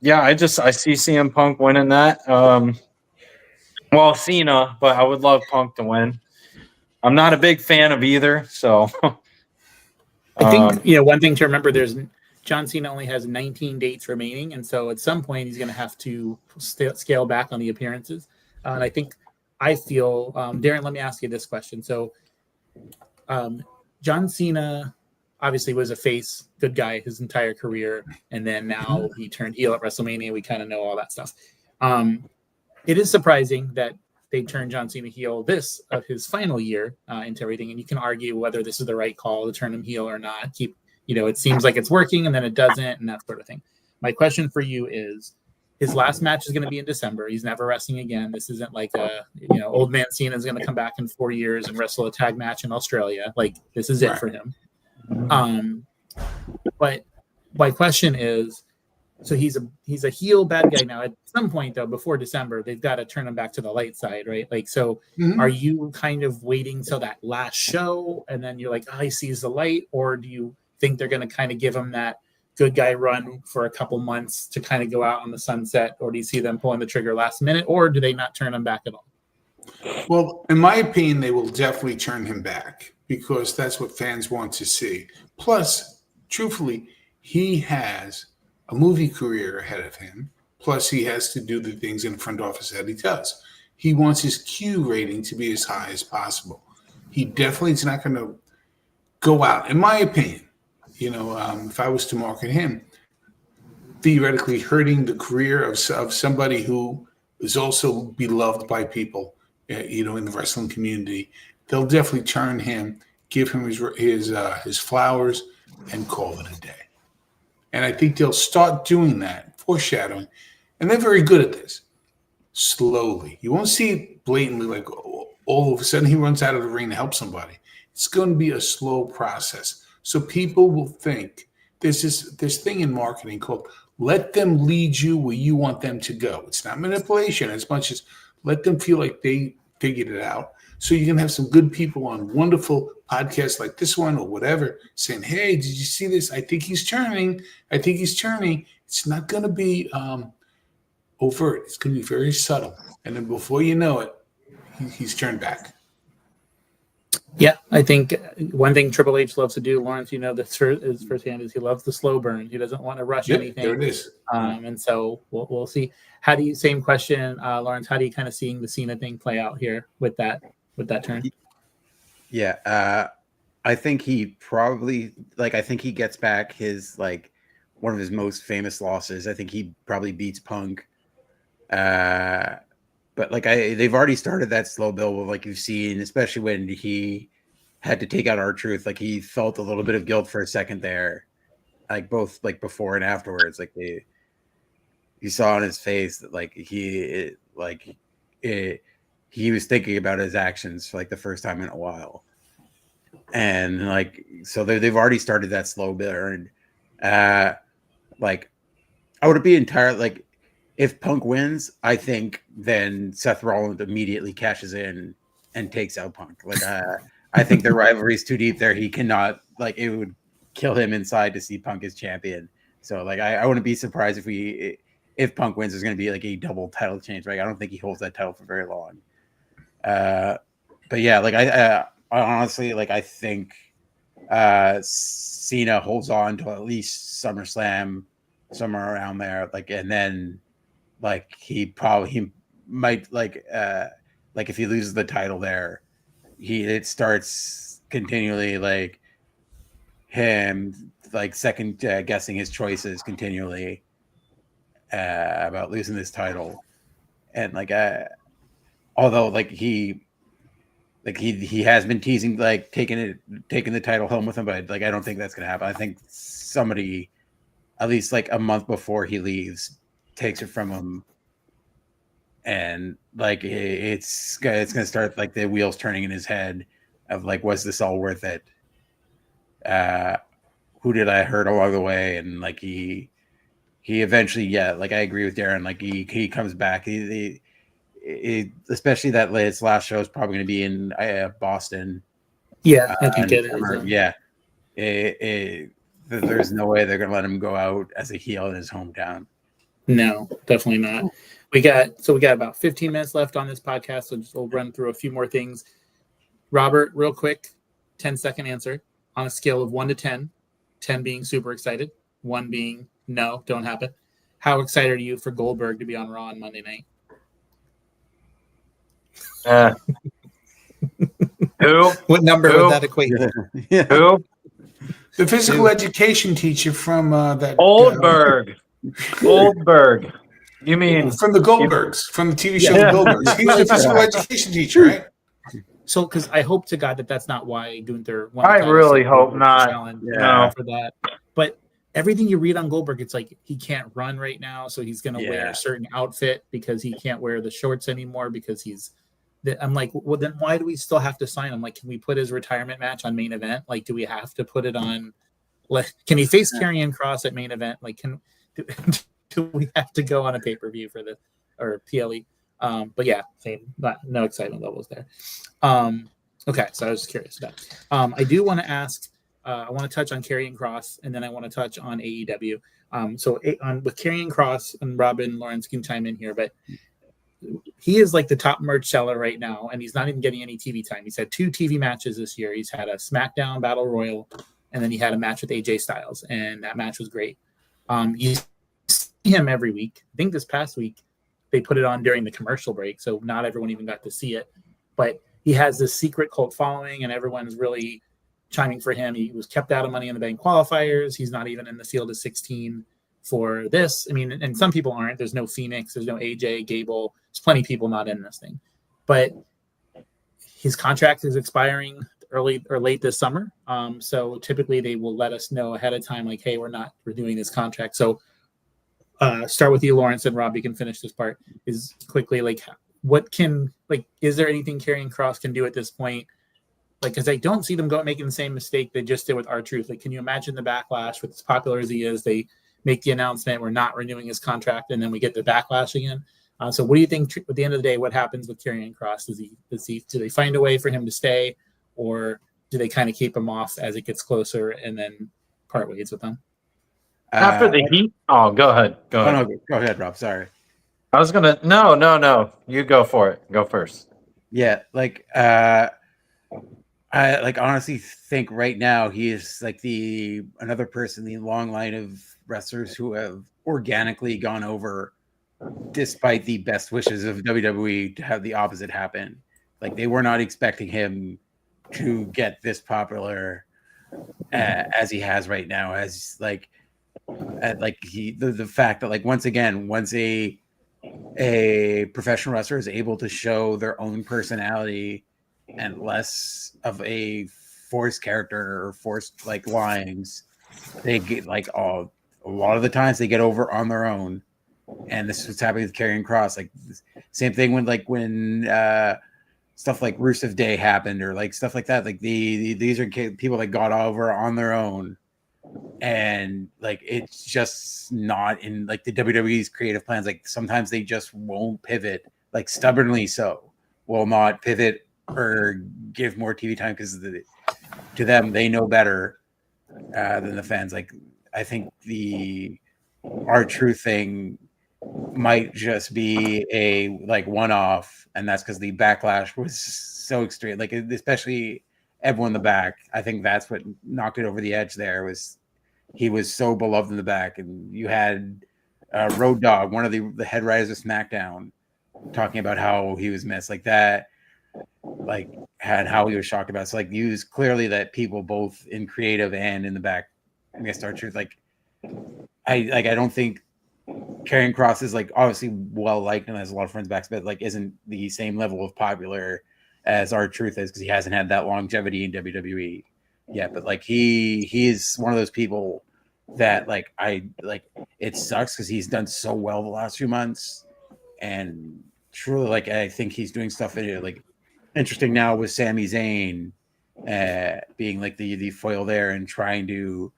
I see CM Punk winning that. Cena, but I would love Punk to win. I'm not a big fan of either, so I think one thing to remember: there's John Cena only has 19 dates remaining, and so at some point he's going to have to scale back on the appearances. And I feel, Darren, let me ask you this question. So, John Cena obviously was a face, good guy his entire career, and then now he turned heel at WrestleMania. We kind of know all that stuff. It is surprising that they turned John Cena heel this of his final year into everything, and you can argue whether this is the right call to turn him heel or not. It seems like it's working, and then it doesn't, and that sort of thing. My question for you is, his last match is going to be in December. He's never wrestling again. This isn't like old man Cena is going to come back in 4 years and wrestle a tag match in Australia. Like, this is it for him. But my question is, so he's a heel bad guy now. At some point, though, before December, they've got to turn him back to the light side, right? Like, so are you kind of waiting till that last show, and then you're like, he sees the light, or do you think they're going to kind of give him that good guy run for a couple months to kind of go out on the sunset, or do you see them pulling the trigger last minute, or do they not turn him back at all? Well, in my opinion, they will definitely turn him back because that's what fans want to see. Plus, truthfully, he has a movie career ahead of him. Plus, he has to do the things in front office that he does. He wants his Q rating to be as high as possible. He definitely is not going to go out, in my opinion. If I was to market him, theoretically hurting the career of somebody who is also beloved by people, in the wrestling community, they'll definitely turn him, give him his flowers, and call it a day. And I think they'll start doing that, foreshadowing, and they're very good at this. Slowly, you won't see it blatantly, like all of a sudden he runs out of the ring to help somebody. It's going to be a slow process. So people will think there's this thing in marketing called let them lead you where you want them to go. It's not manipulation as much as let them feel like they figured it out. So you can have some good people on wonderful podcasts like this one or whatever saying, hey, did you see this? I think he's turning. It's not going to be overt. It's going to be very subtle. And then before you know it, he's turned back. Yeah, I think one thing Triple H loves to do, Laurence, this is firsthand, is he loves the slow burn. He doesn't want to rush anything. There it is. And so we'll see. Same question, Laurence, how do you kind of seeing the Cena thing play out here with that turn? Yeah, I think he probably, I think he gets back his, one of his most famous losses. I think he probably beats Punk. But they've already started that slow build, like you've seen, especially when he had to take out R-Truth. He felt a little bit of guilt for a second there, both before and afterwards. You saw on his face that he was thinking about his actions for the first time in a while, and so they've already started that slow burn. I wouldn't be entirely if Punk wins, I think then Seth Rollins immediately cashes in and takes out Punk. I think their rivalry is too deep there. He cannot, it would kill him inside to see Punk as champion. So I wouldn't be surprised if Punk wins, there's going to be a double title change. I don't think he holds that title for very long. But yeah, I honestly, I think Cena holds on to at least SummerSlam, somewhere around there. And then he might if he loses the title there, it starts continually him second guessing his choices continually about losing this title. And although he has been teasing taking the title home with him, but I don't think that's gonna happen. I think somebody at least a month before he leaves takes it from him, and it's gonna start the wheels turning in his head of was this all worth it? Who did I hurt along the way? And he eventually, I agree with Darren, he comes back. He especially that his last show is probably going to be in Boston. Yeah, I think it is. Yeah, there's no way they're going to let him go out as a heel in his hometown. No, definitely not. We got about 15 minutes left on this podcast, so we'll run through a few more things. Robert, real quick, 10-second answer. on a scale of 1 to 10, 10 being super excited, 1 being no, don't happen. How excited are you for Goldberg to be on Raw on Monday night? Who? What number Who? would that equate to? Yeah. Who? The physical education teacher from that Oldberg. Oldberg. You mean from the Goldbergs, from the TV show Yeah. The Goldbergs. He was a physical education teacher, right? So, because I hope to God that that's not why Gunther won. I the title, really so hope Goldberg not. challenge No. for that. But everything you read on Goldberg, it's like he can't run right now, so he's going to wear Yeah. a certain outfit because he can't wear the shorts anymore because he's. I'm like, well, then why do we still have to sign him? Like, can we put his retirement match on main event? Like, do we have to put it on? Like, can he face Karrion Kross at main event? Like, do we have to go on a pay per view for this or PLE? But yeah, same. No excitement levels there. Okay, so I was just curious about. I do want to ask. I want to touch on Karrion Kross, and then I want to touch on AEW. With Karrion Kross and Robin Laurence can chime in here, but he is like the top merch seller right now, and he's not even getting any TV time. He's had 2 TV matches this year. He's had a SmackDown Battle Royal, and then he had a match with AJ Styles, and that match was great. You see him every week. I think this past week they put it on during the commercial break, so not everyone even got to see it. But he has this secret cult following, and everyone's really chiming for him. He was kept out of Money in the Bank qualifiers. He's not even in the field of 16 for this. I mean, and some people aren't. There's no Phoenix. There's no AJ, Gable. There's plenty of people not in this thing. But his contract is expiring early or late this summer. So typically they will let us know ahead of time, like, hey, we're doing this contract. So start with you, Laurence, and Rob, you can finish this part. Is quickly, like, is there anything Karrion Kross can do at this point? Like, because I don't see them making the same mistake they just did with R-Truth. Like, can you imagine the backlash with as popular as he is? They make the announcement, we're not renewing his contract, and then we get the backlash again. So what do you think at the end of the day, what happens with Karrion Kross? Do they find a way for him to stay, or do they kind of keep him off as it gets closer and then part ways with him? after the Heat? Oh, go ahead. Go ahead. No, go ahead, Rob. Sorry. I was gonna. No. You go for it. Go first. Yeah, I honestly think right now he is like another person in the long line of wrestlers who have organically gone over, despite the best wishes of WWE to have the opposite happen. Like, they were not expecting him to get this popular as he has right now. As the fact that, like, once a professional wrestler is able to show their own personality and less of a forced character or forced like lines, they get like a lot of the times they get over on their own. And this is what's happening with Karrion Kross. Like, same thing when stuff like Rusev Day happened, or like stuff like that. Like these are people that got over on their own, and like it's just not in like the WWE's creative plans. Like, sometimes they just won't pivot, like stubbornly so will not pivot or give more TV time because to them they know better than the fans. Like, I think the R-Truth thing might just be a like one-off, and that's because the backlash was so extreme. Like, especially everyone in the back. I think that's what knocked it over the edge. There was he was so beloved in the back, and you had Road Dogg, one of the head writers of SmackDown, talking about how he was missed, like that, like had how he was shocked about it. So like, use clearly that people both in creative and in the back, I guess, R-Truth. Like, I don't think Karrion Kross is like obviously well liked and has a lot of friends back, but like isn't the same level of popular as R-Truth is because he hasn't had that longevity in WWE yet. But like he is one of those people that like it sucks because he's done so well the last few months, and truly like I think he's doing stuff in it like interesting now with Sami Zayn being like the foil there and trying to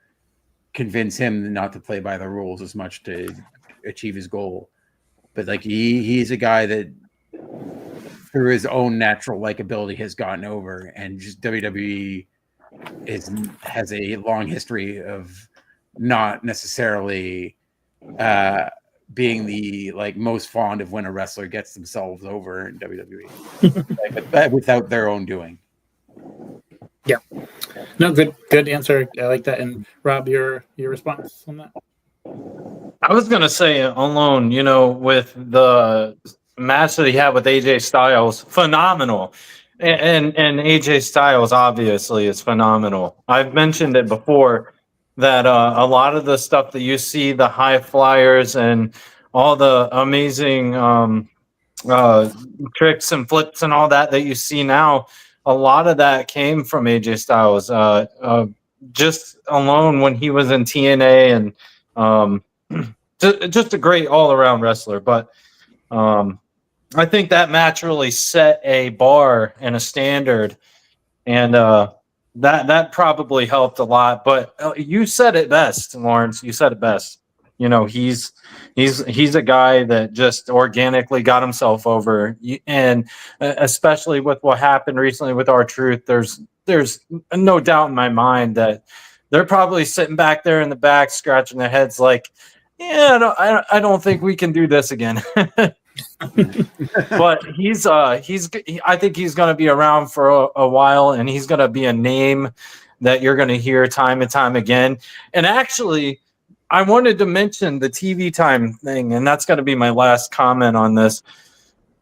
convince him not to play by the rules as much to achieve his goal. But like he's a guy that through his own natural likability has gotten over, and just WWE has a long history of not necessarily being the like most fond of when a wrestler gets themselves over in WWE, but without their own doing. Yeah. No, good answer. I like that. And Rob, your response on that? I was gonna say alone, with the match that he had with AJ Styles, phenomenal. And AJ Styles obviously is phenomenal. I've mentioned it before that a lot of the stuff that you see, the high flyers and all the amazing tricks and flips and all that you see now, a lot of that came from AJ Styles. Just alone when he was in TNA and just a great all-around wrestler. But I think that match really set a bar and a standard, and that probably helped a lot. But you said it best, Laurence. You said it best. He's a guy that just organically got himself over, and especially with what happened recently with R-Truth, there's no doubt in my mind that they're probably sitting back there in the back scratching their heads like, yeah, I don't think we can do this again. But I think he's going to be around for a while, and he's going to be a name that you're going to hear time and time again. And actually, I wanted to mention the TV time thing, and that's going to be my last comment on this.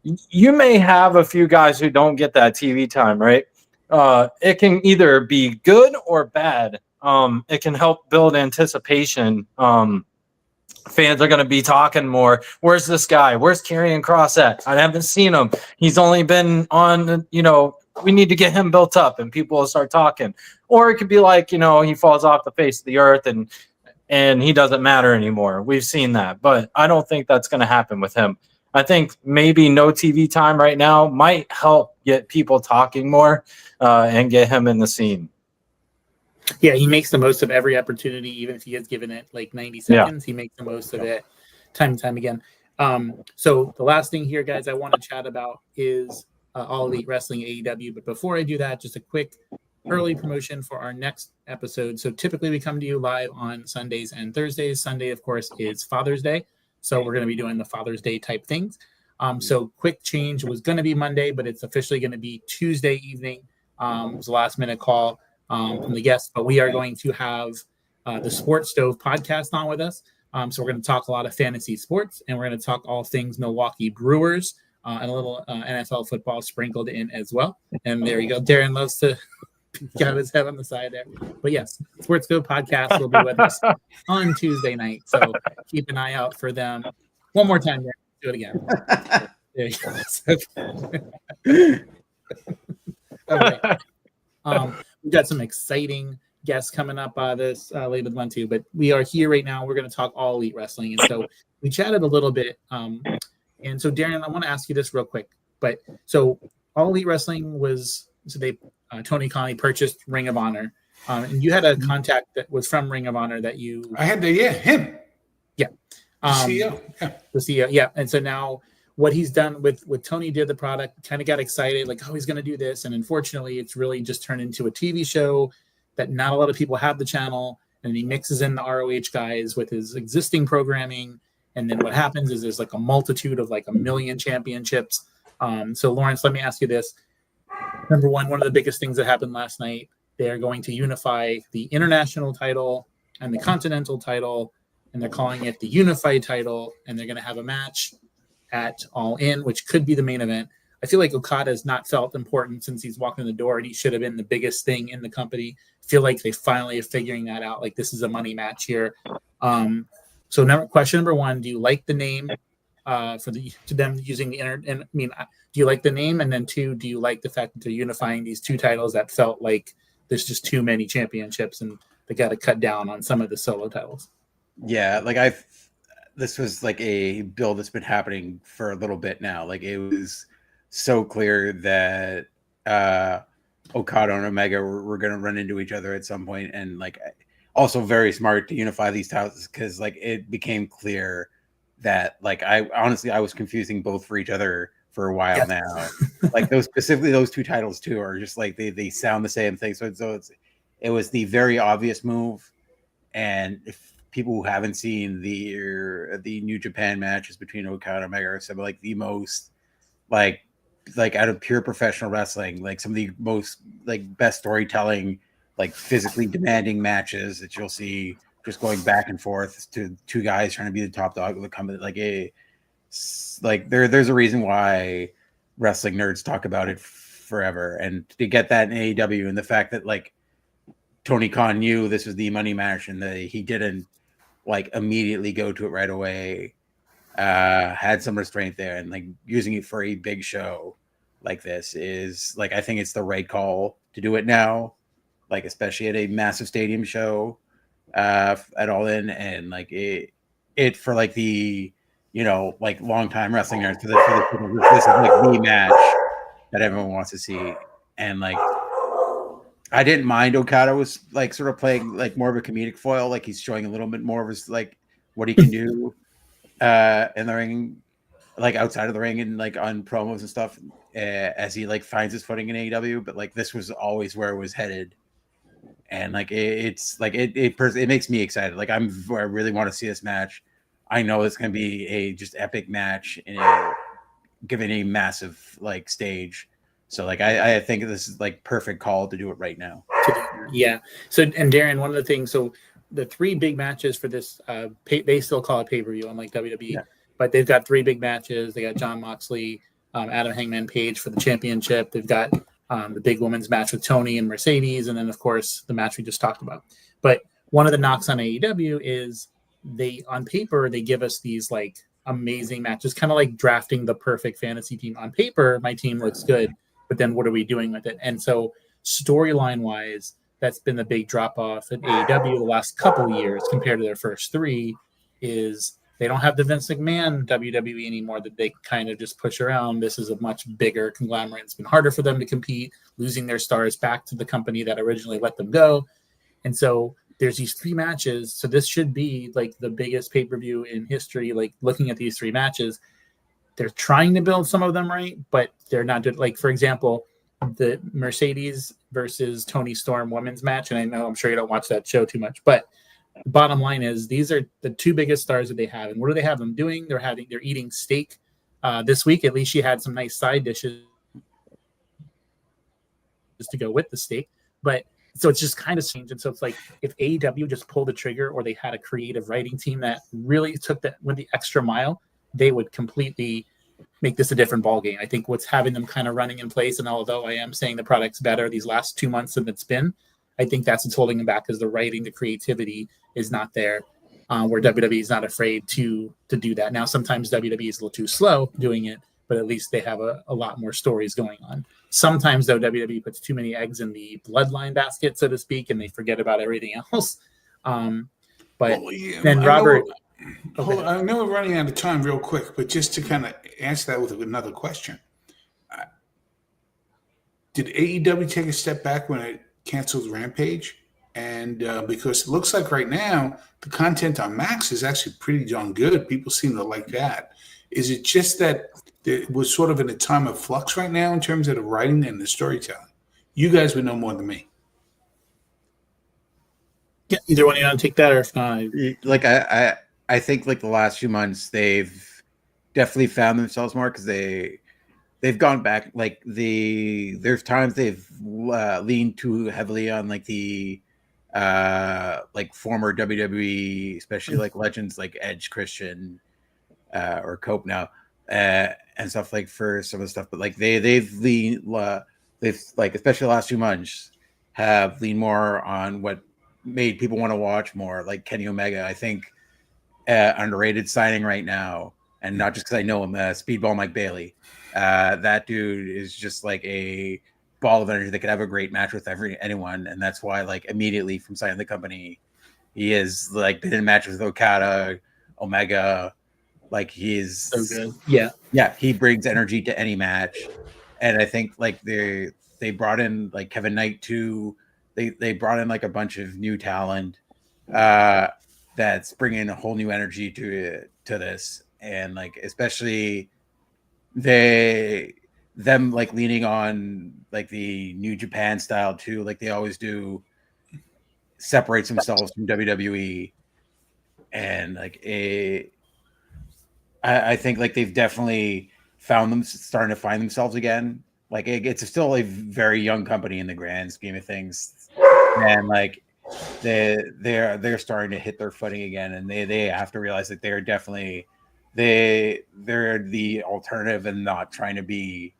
You may have a few guys who don't get that TV time, right? It can either be good or bad. It can help build anticipation. Fans are going to be talking more. Where's this guy? Where's Karrion Kross at? I haven't seen him. He's only been on, we need to get him built up, and people will start talking. Or it could be like, he falls off the face of the earth and he doesn't matter anymore. We've seen that, but I don't think that's going to happen with him. I think maybe no TV time right now might help get people talking more and get him in the scene. Yeah, he makes the most of every opportunity, even if he has given it like 90 seconds. Yeah. He makes the most of it time and time again. So the last thing here, guys, I want to chat about is All Elite Wrestling AEW. But before I do that, just a quick early promotion for our next episode. So typically we come to you live on Sundays and Thursdays. Sunday, of course, is Father's Day. So we're going to be doing the Father's Day type things. So quick change. It was going to be Monday, but it's officially going to be Tuesday evening. It was a last minute call from the guests, but we are going to have the Sports Stove podcast on with us. So we're going to talk a lot of fantasy sports, and we're going to talk all things Milwaukee Brewers and a little NFL football sprinkled in as well. And there you go. Darren loves to got his head on the side there. But yes, Sports Stove podcast will be with us on Tuesday night. So keep an eye out for them. One more time, Darren. Do it again. There you go. Okay. We've got some exciting guests coming up this later month too, but we are here right now. We're going to talk All Elite Wrestling, and so we chatted a little bit. And so, Darren, I want to ask you this real quick. But so, All Elite Wrestling Tony Khan purchased Ring of Honor, and you had a contact that was from Ring of Honor that you. I had him. Yeah, the CEO. Yeah, the CEO. Yeah, and so now. What he's done with Tony did the product, kind of got excited, like, oh, he's going to do this. And unfortunately, it's really just turned into a TV show that not a lot of people have the channel. And he mixes in the ROH guys with his existing programming. And then what happens is there's like a multitude of like 1 million championships. So, Laurence, let me ask you this. Number one of the biggest things that happened last night, they're going to unify the international title and the continental title. And they're calling it the unified title. And they're going to have a match at All In, which could be the main event. I feel like Okada has not felt important since he's walked in the door, and he should have been the biggest thing in the company. I feel like they finally are figuring that out. Like, this is a money match here. So question number one, do you like the name to them using the internet? I mean, do you like the name? And then two, do you like the fact that they're unifying these two titles that felt like there's just too many championships and they got to cut down on some of the solo titles? Yeah, like this was like a build that's been happening for a little bit now. Like, it was so clear that Okada and Omega were going to run into each other at some point, and like also very smart to unify these titles because like it became clear that like I was confusing both for each other for a while now. Like those two titles too are just like they sound the same thing. So it was the very obvious move, and if people who haven't seen the New Japan matches between Okada and Omega are some of like the most like out of pure professional wrestling, like some of the most like best storytelling like physically demanding matches that you'll see just going back and forth to two guys trying to be the top dog of the company. Like there's a reason why wrestling nerds talk about it forever, and to get that in AEW, and the fact that like Tony Khan knew this was the money match and that he didn't like immediately go to it right away, had some restraint there, and like using it for a big show like this is like, I think it's the right call to do it now, like especially at a massive stadium show at All In, and like it for like the, you know, like long time wrestling nerds, for this is like the match that everyone wants to see. And like I didn't mind Okada was like sort of playing like more of a comedic foil, like he's showing a little bit more of his like what he can do in the ring, like outside of the ring and like on promos and stuff, as he like finds his footing in AEW. But like this was always where it was headed, and like it's like it makes me excited. Like I really want to see this match. I know it's going to be a just epic match in given a massive like stage. So like I think this is like perfect call to do it right now. Yeah. So, and Darren, one of the things, so the three big matches for this, they still call it pay-per-view, unlike WWE, but they've got three big matches. They got Jon Moxley, Adam Hangman Page for the championship. They've got the big women's match with Tony and Mercedes, and then of course the match we just talked about. But one of the knocks on AEW is on paper, they give us these like amazing matches, kind of like drafting the perfect fantasy team. On paper, my team looks good, but then what are we doing with it? And so storyline wise, that's been the big drop off at AEW the last couple of years compared to their first three, is they don't have the Vince McMahon WWE anymore that they kind of just push around. This is a much bigger conglomerate. It's been harder for them to compete, losing their stars back to the company that originally let them go. And so there's these three matches. So this should be like the biggest pay-per-view in history. Like looking at these three matches, they're trying to build some of them right, but they're not doing, like, for example, the Mercedes versus Tony Storm women's match. And I know, I'm sure you don't watch that show too much, but the bottom line is these are the two biggest stars that they have. And what do they have them doing? They're eating steak this week. At least she had some nice side dishes just to go with the steak. But so it's just kind of strange. And so it's like if AEW just pulled the trigger, or they had a creative writing team that really went the extra mile, they would completely make this a different ballgame. I think what's having them kind of running in place, and although I am saying the product's better these last 2 months than it's been, I think that's what's holding them back, is the writing, the creativity is not there, where WWE is not afraid to do that. Now, sometimes WWE is a little too slow doing it, but at least they have a lot more stories going on. Sometimes, though, WWE puts too many eggs in the bloodline basket, so to speak, and they forget about everything else. But then Robert... I know we're running out of time real quick, but just to kind of answer that with another question. Did AEW take a step back when it canceled Rampage? And because it looks like right now, the content on Max is actually pretty darn good. People seem to like that. Is it just that it was sort of in a time of flux right now in terms of the writing and the storytelling? You guys would know more than me. Yeah, either one of you want to take that, or if not, like I think like the last few months they've definitely found themselves more, because they've gone back. Like there's times they've leaned too heavily on like the like former WWE, especially like legends like Edge, Christian, or Cope now, and stuff, like for some of the stuff. But like they've leaned, they've like, especially the last 2 months, have leaned more on what made people want to watch more, like Kenny Omega. I think underrated signing right now, and not just because I know him, Speedball Mike Bailey. That dude is just like a ball of energy that could have a great match with anyone, and that's why, like, immediately from signing the company, he is like been in matches with Okada, Omega. Like, he is so good. Yeah, he brings energy to any match, and I think like they brought in like Kevin Knight too. They brought in like a bunch of new talent that's bringing a whole new energy to this, and like especially them like leaning on like the New Japan style too, like they always do, separates themselves from WWE, and like I think like they've definitely starting to find themselves again. Like it's still a very young company in the grand scheme of things, and like they're starting to hit their footing again, and they have to realize that they're definitely they're the alternative and not trying to be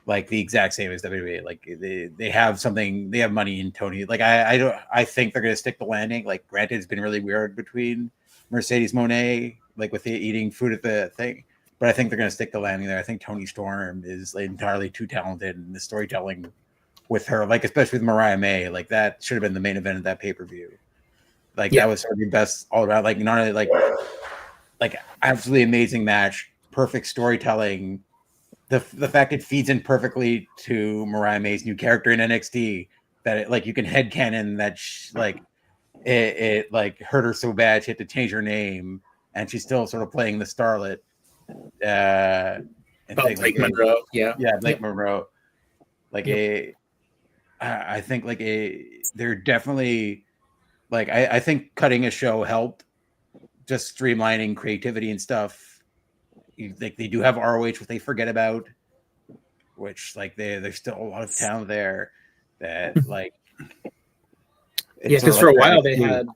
like the exact same as WWE. Like they have something, they have money in Tony. Like I think they're gonna stick the landing. Like granted, it's been really weird between Mercedes Moné, like with the eating food at the thing, but I think they're gonna stick the landing there. I think Tony Storm is like entirely too talented, and the storytelling with her, like especially with Mariah May, like that should have been the main event of that pay-per-view. Like that was sort of the best all around. Like not only like absolutely amazing match, perfect storytelling. The fact it feeds in perfectly to Mariah May's new character in NXT, that it, like you can headcanon that like it like hurt her so bad she had to change her name, and she's still sort of playing the starlet. Blake Monroe, Blake Monroe. Like I think like they're definitely like I think cutting a show helped, just streamlining creativity and stuff. Like they do have ROH, which they forget about, which like there's still a lot of talent there that like because for a while they had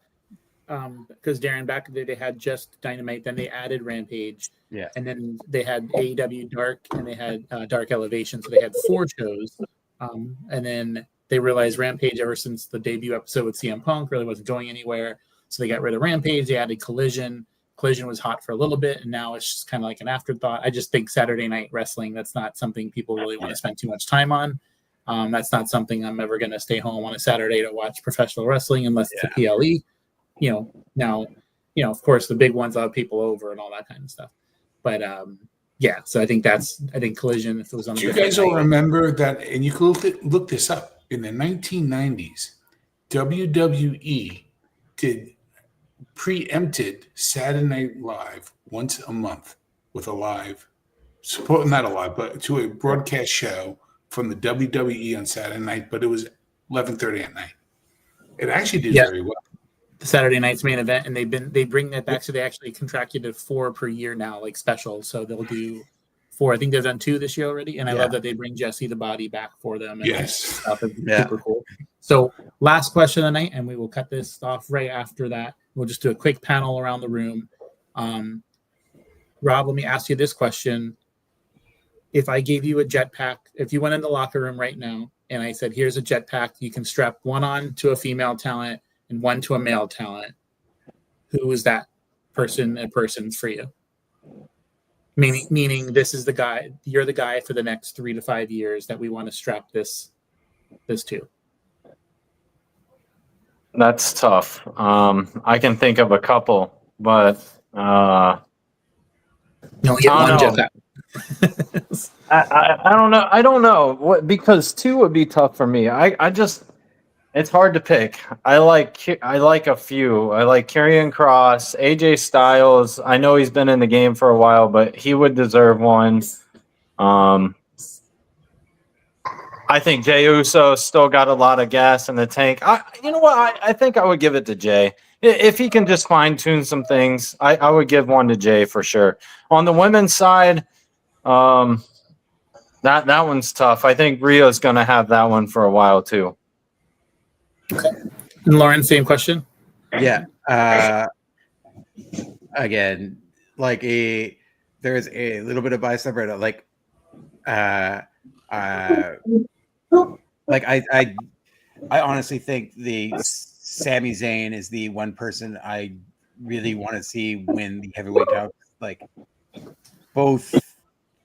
because Darren back in the day they had just Dynamite, then they added Rampage, and then they had AEW Dark, and they had Dark Elevation, so they had 4 shows, and then they realized Rampage, ever since the debut episode with CM Punk, really wasn't going anywhere, so they got rid of Rampage. They added Collision. Collision was hot for a little bit, and now it's just kind of like an afterthought. I just think Saturday Night Wrestling, that's not something people really want to spend too much time on. That's not something I'm ever going to stay home on a Saturday to watch professional wrestling unless it's a PLE. Now, of course, the big ones have people over and all that kind of stuff. But so I think Collision, if it was on. Do you guys all remember that? And you can look this up. In the 1990s, WWE preempted Saturday Night Live once a month with a live, not a live, but to a broadcast show from the WWE on Saturday night, but it was 11:30 at night. It actually did very well. The Saturday night's main event, and they bring that back, so they actually contracted to 4 per year now, like special. So they'll do 4. I think they've done 2 this year already, and I love that they bring Jesse the Body back for them. And stuff is super cool. So last question of the night, and we will cut this off right after that. We'll just do a quick panel around the room. Rob, let me ask you this question. If I gave you a jetpack, if you went in the locker room right now and I said, here's a jetpack, you can strap one on to a female talent and one to a male talent, who is that person and persons for you? Meaning this is the guy, you're the guy for the next 3 to 5 years that we want to strap this to. That's tough. I can think of a couple, but you only get one jetpack. I don't know. I don't know because 2 would be tough for me. It's hard to pick. I like a few. I like Karrion Kross, AJ Styles. I know he's been in the game for a while, but he would deserve one. I think Jey Uso still got a lot of gas in the tank. You know what? I think I would give it to Jey. If he can just fine-tune some things, I would give one to Jey for sure. On the women's side, that one's tough. I think Rhea's going to have that one for a while too. Okay. And Lauren, same question? Yeah. Again, like there's a little bit of bias there, like I honestly think the Sami Zayn is the one person I really want to see win the heavyweight title. Like both,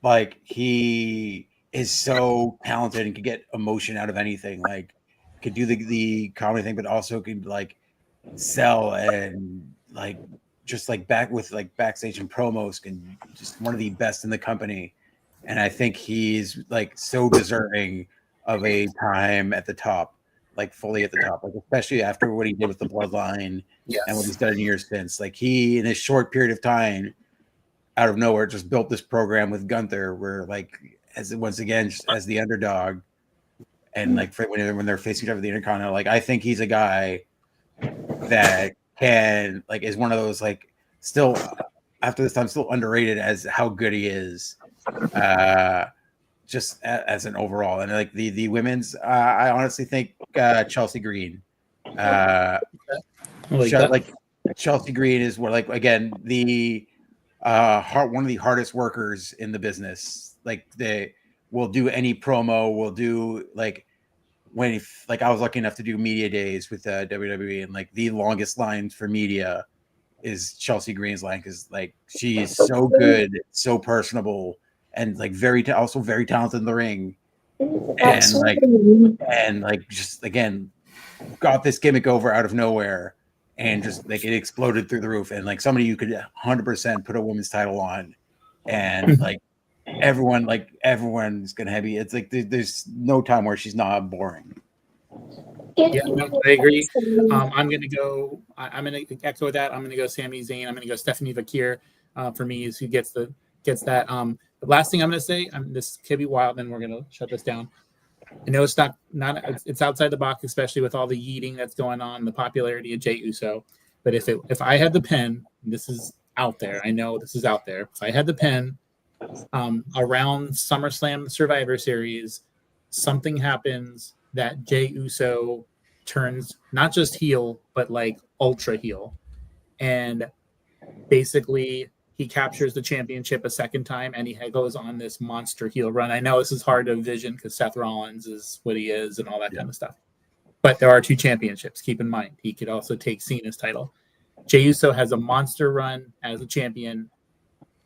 like he is so talented and can get emotion out of anything. Like could do the comedy thing, but also could like sell and like just like backstage and promos, and just one of the best in the company. And I think he's like so deserving of a time at the top, like fully at the top, like especially after what he did with the Bloodline and what he's done in years since. Like he, in a short period of time, out of nowhere, just built this program with Gunther, where like once again as the underdog, and like when they're facing each other the Intercontinental, like I think he's a guy that can like is one of those like still after this time still underrated as how good he is. Just as an overall, and like the women's, I honestly think Chelsea Green. I like that. Like Chelsea Green is where, like, again, the one of the hardest workers in the business. Like, they will do any promo, will do, like, like I was lucky enough to do media days with WWE, and like the longest lines for media is Chelsea Green's line, because like she's so good, so personable, and like also very talented in the ring, and like just again got this gimmick over out of nowhere, and just like it exploded through the roof, and like somebody you could 100% put a women's title on, and like everyone's gonna have you. It's like there's no time where she's not boring. Yeah, no, I agree. I'm gonna go. I'm gonna echo that. I'm gonna go Sami Zayn. I'm gonna go Stephanie Vakir. For me, is who gets that. The last thing I'm gonna say. This could be wild. Then we're gonna shut this down. I know it's not. It's outside the box, especially with all the yeeting that's going on, the popularity of Jey Uso. But if I had the pen, this is out there. I know this is out there. If I had the pen, around SummerSlam Survivor Series, something happens that Jey Uso turns not just heel, but like ultra heel. And basically he captures the championship a second time, and he goes on this monster heel run. I know this is hard to envision because Seth Rollins is what he is and all that kind of stuff. But there are 2 championships. Keep in mind, he could also take Cena's title. Jey Uso has a monster run as a champion,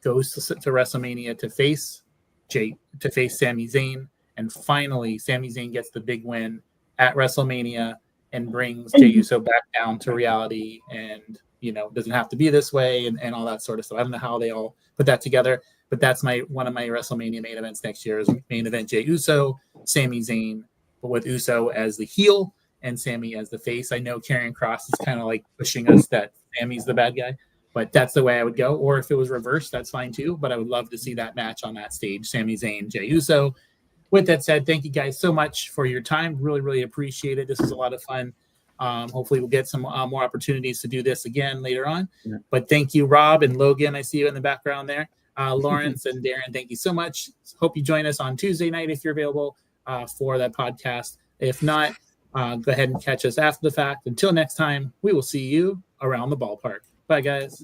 goes to WrestleMania to face Sami Zayn, and finally Sami Zayn gets the big win at WrestleMania and brings Jey Uso back down to reality, and doesn't have to be this way, and all that sort of stuff. I don't know how they all put that together, but that's one of my WrestleMania main events next year is main event Jey Uso, Sami Zayn, but with Uso as the heel and Sami as the face. I know Karrion Kross is kind of like pushing us that Sami's the bad guy, but that's the way I would go. Or if it was reversed, that's fine too. But I would love to see that match on that stage, Sami Zayn, Jey Uso. With that said, thank you guys so much for your time. Really, really appreciate it. This is a lot of fun. Hopefully we'll get some more opportunities to do this again later on. Yeah. But thank you, Rob and Logan. I see you in the background there. Laurence and Darren, thank you so much. Hope you join us on Tuesday night if you're available for that podcast. If not, go ahead and catch us after the fact. Until next time, we will see you around the ballpark. Bye, guys.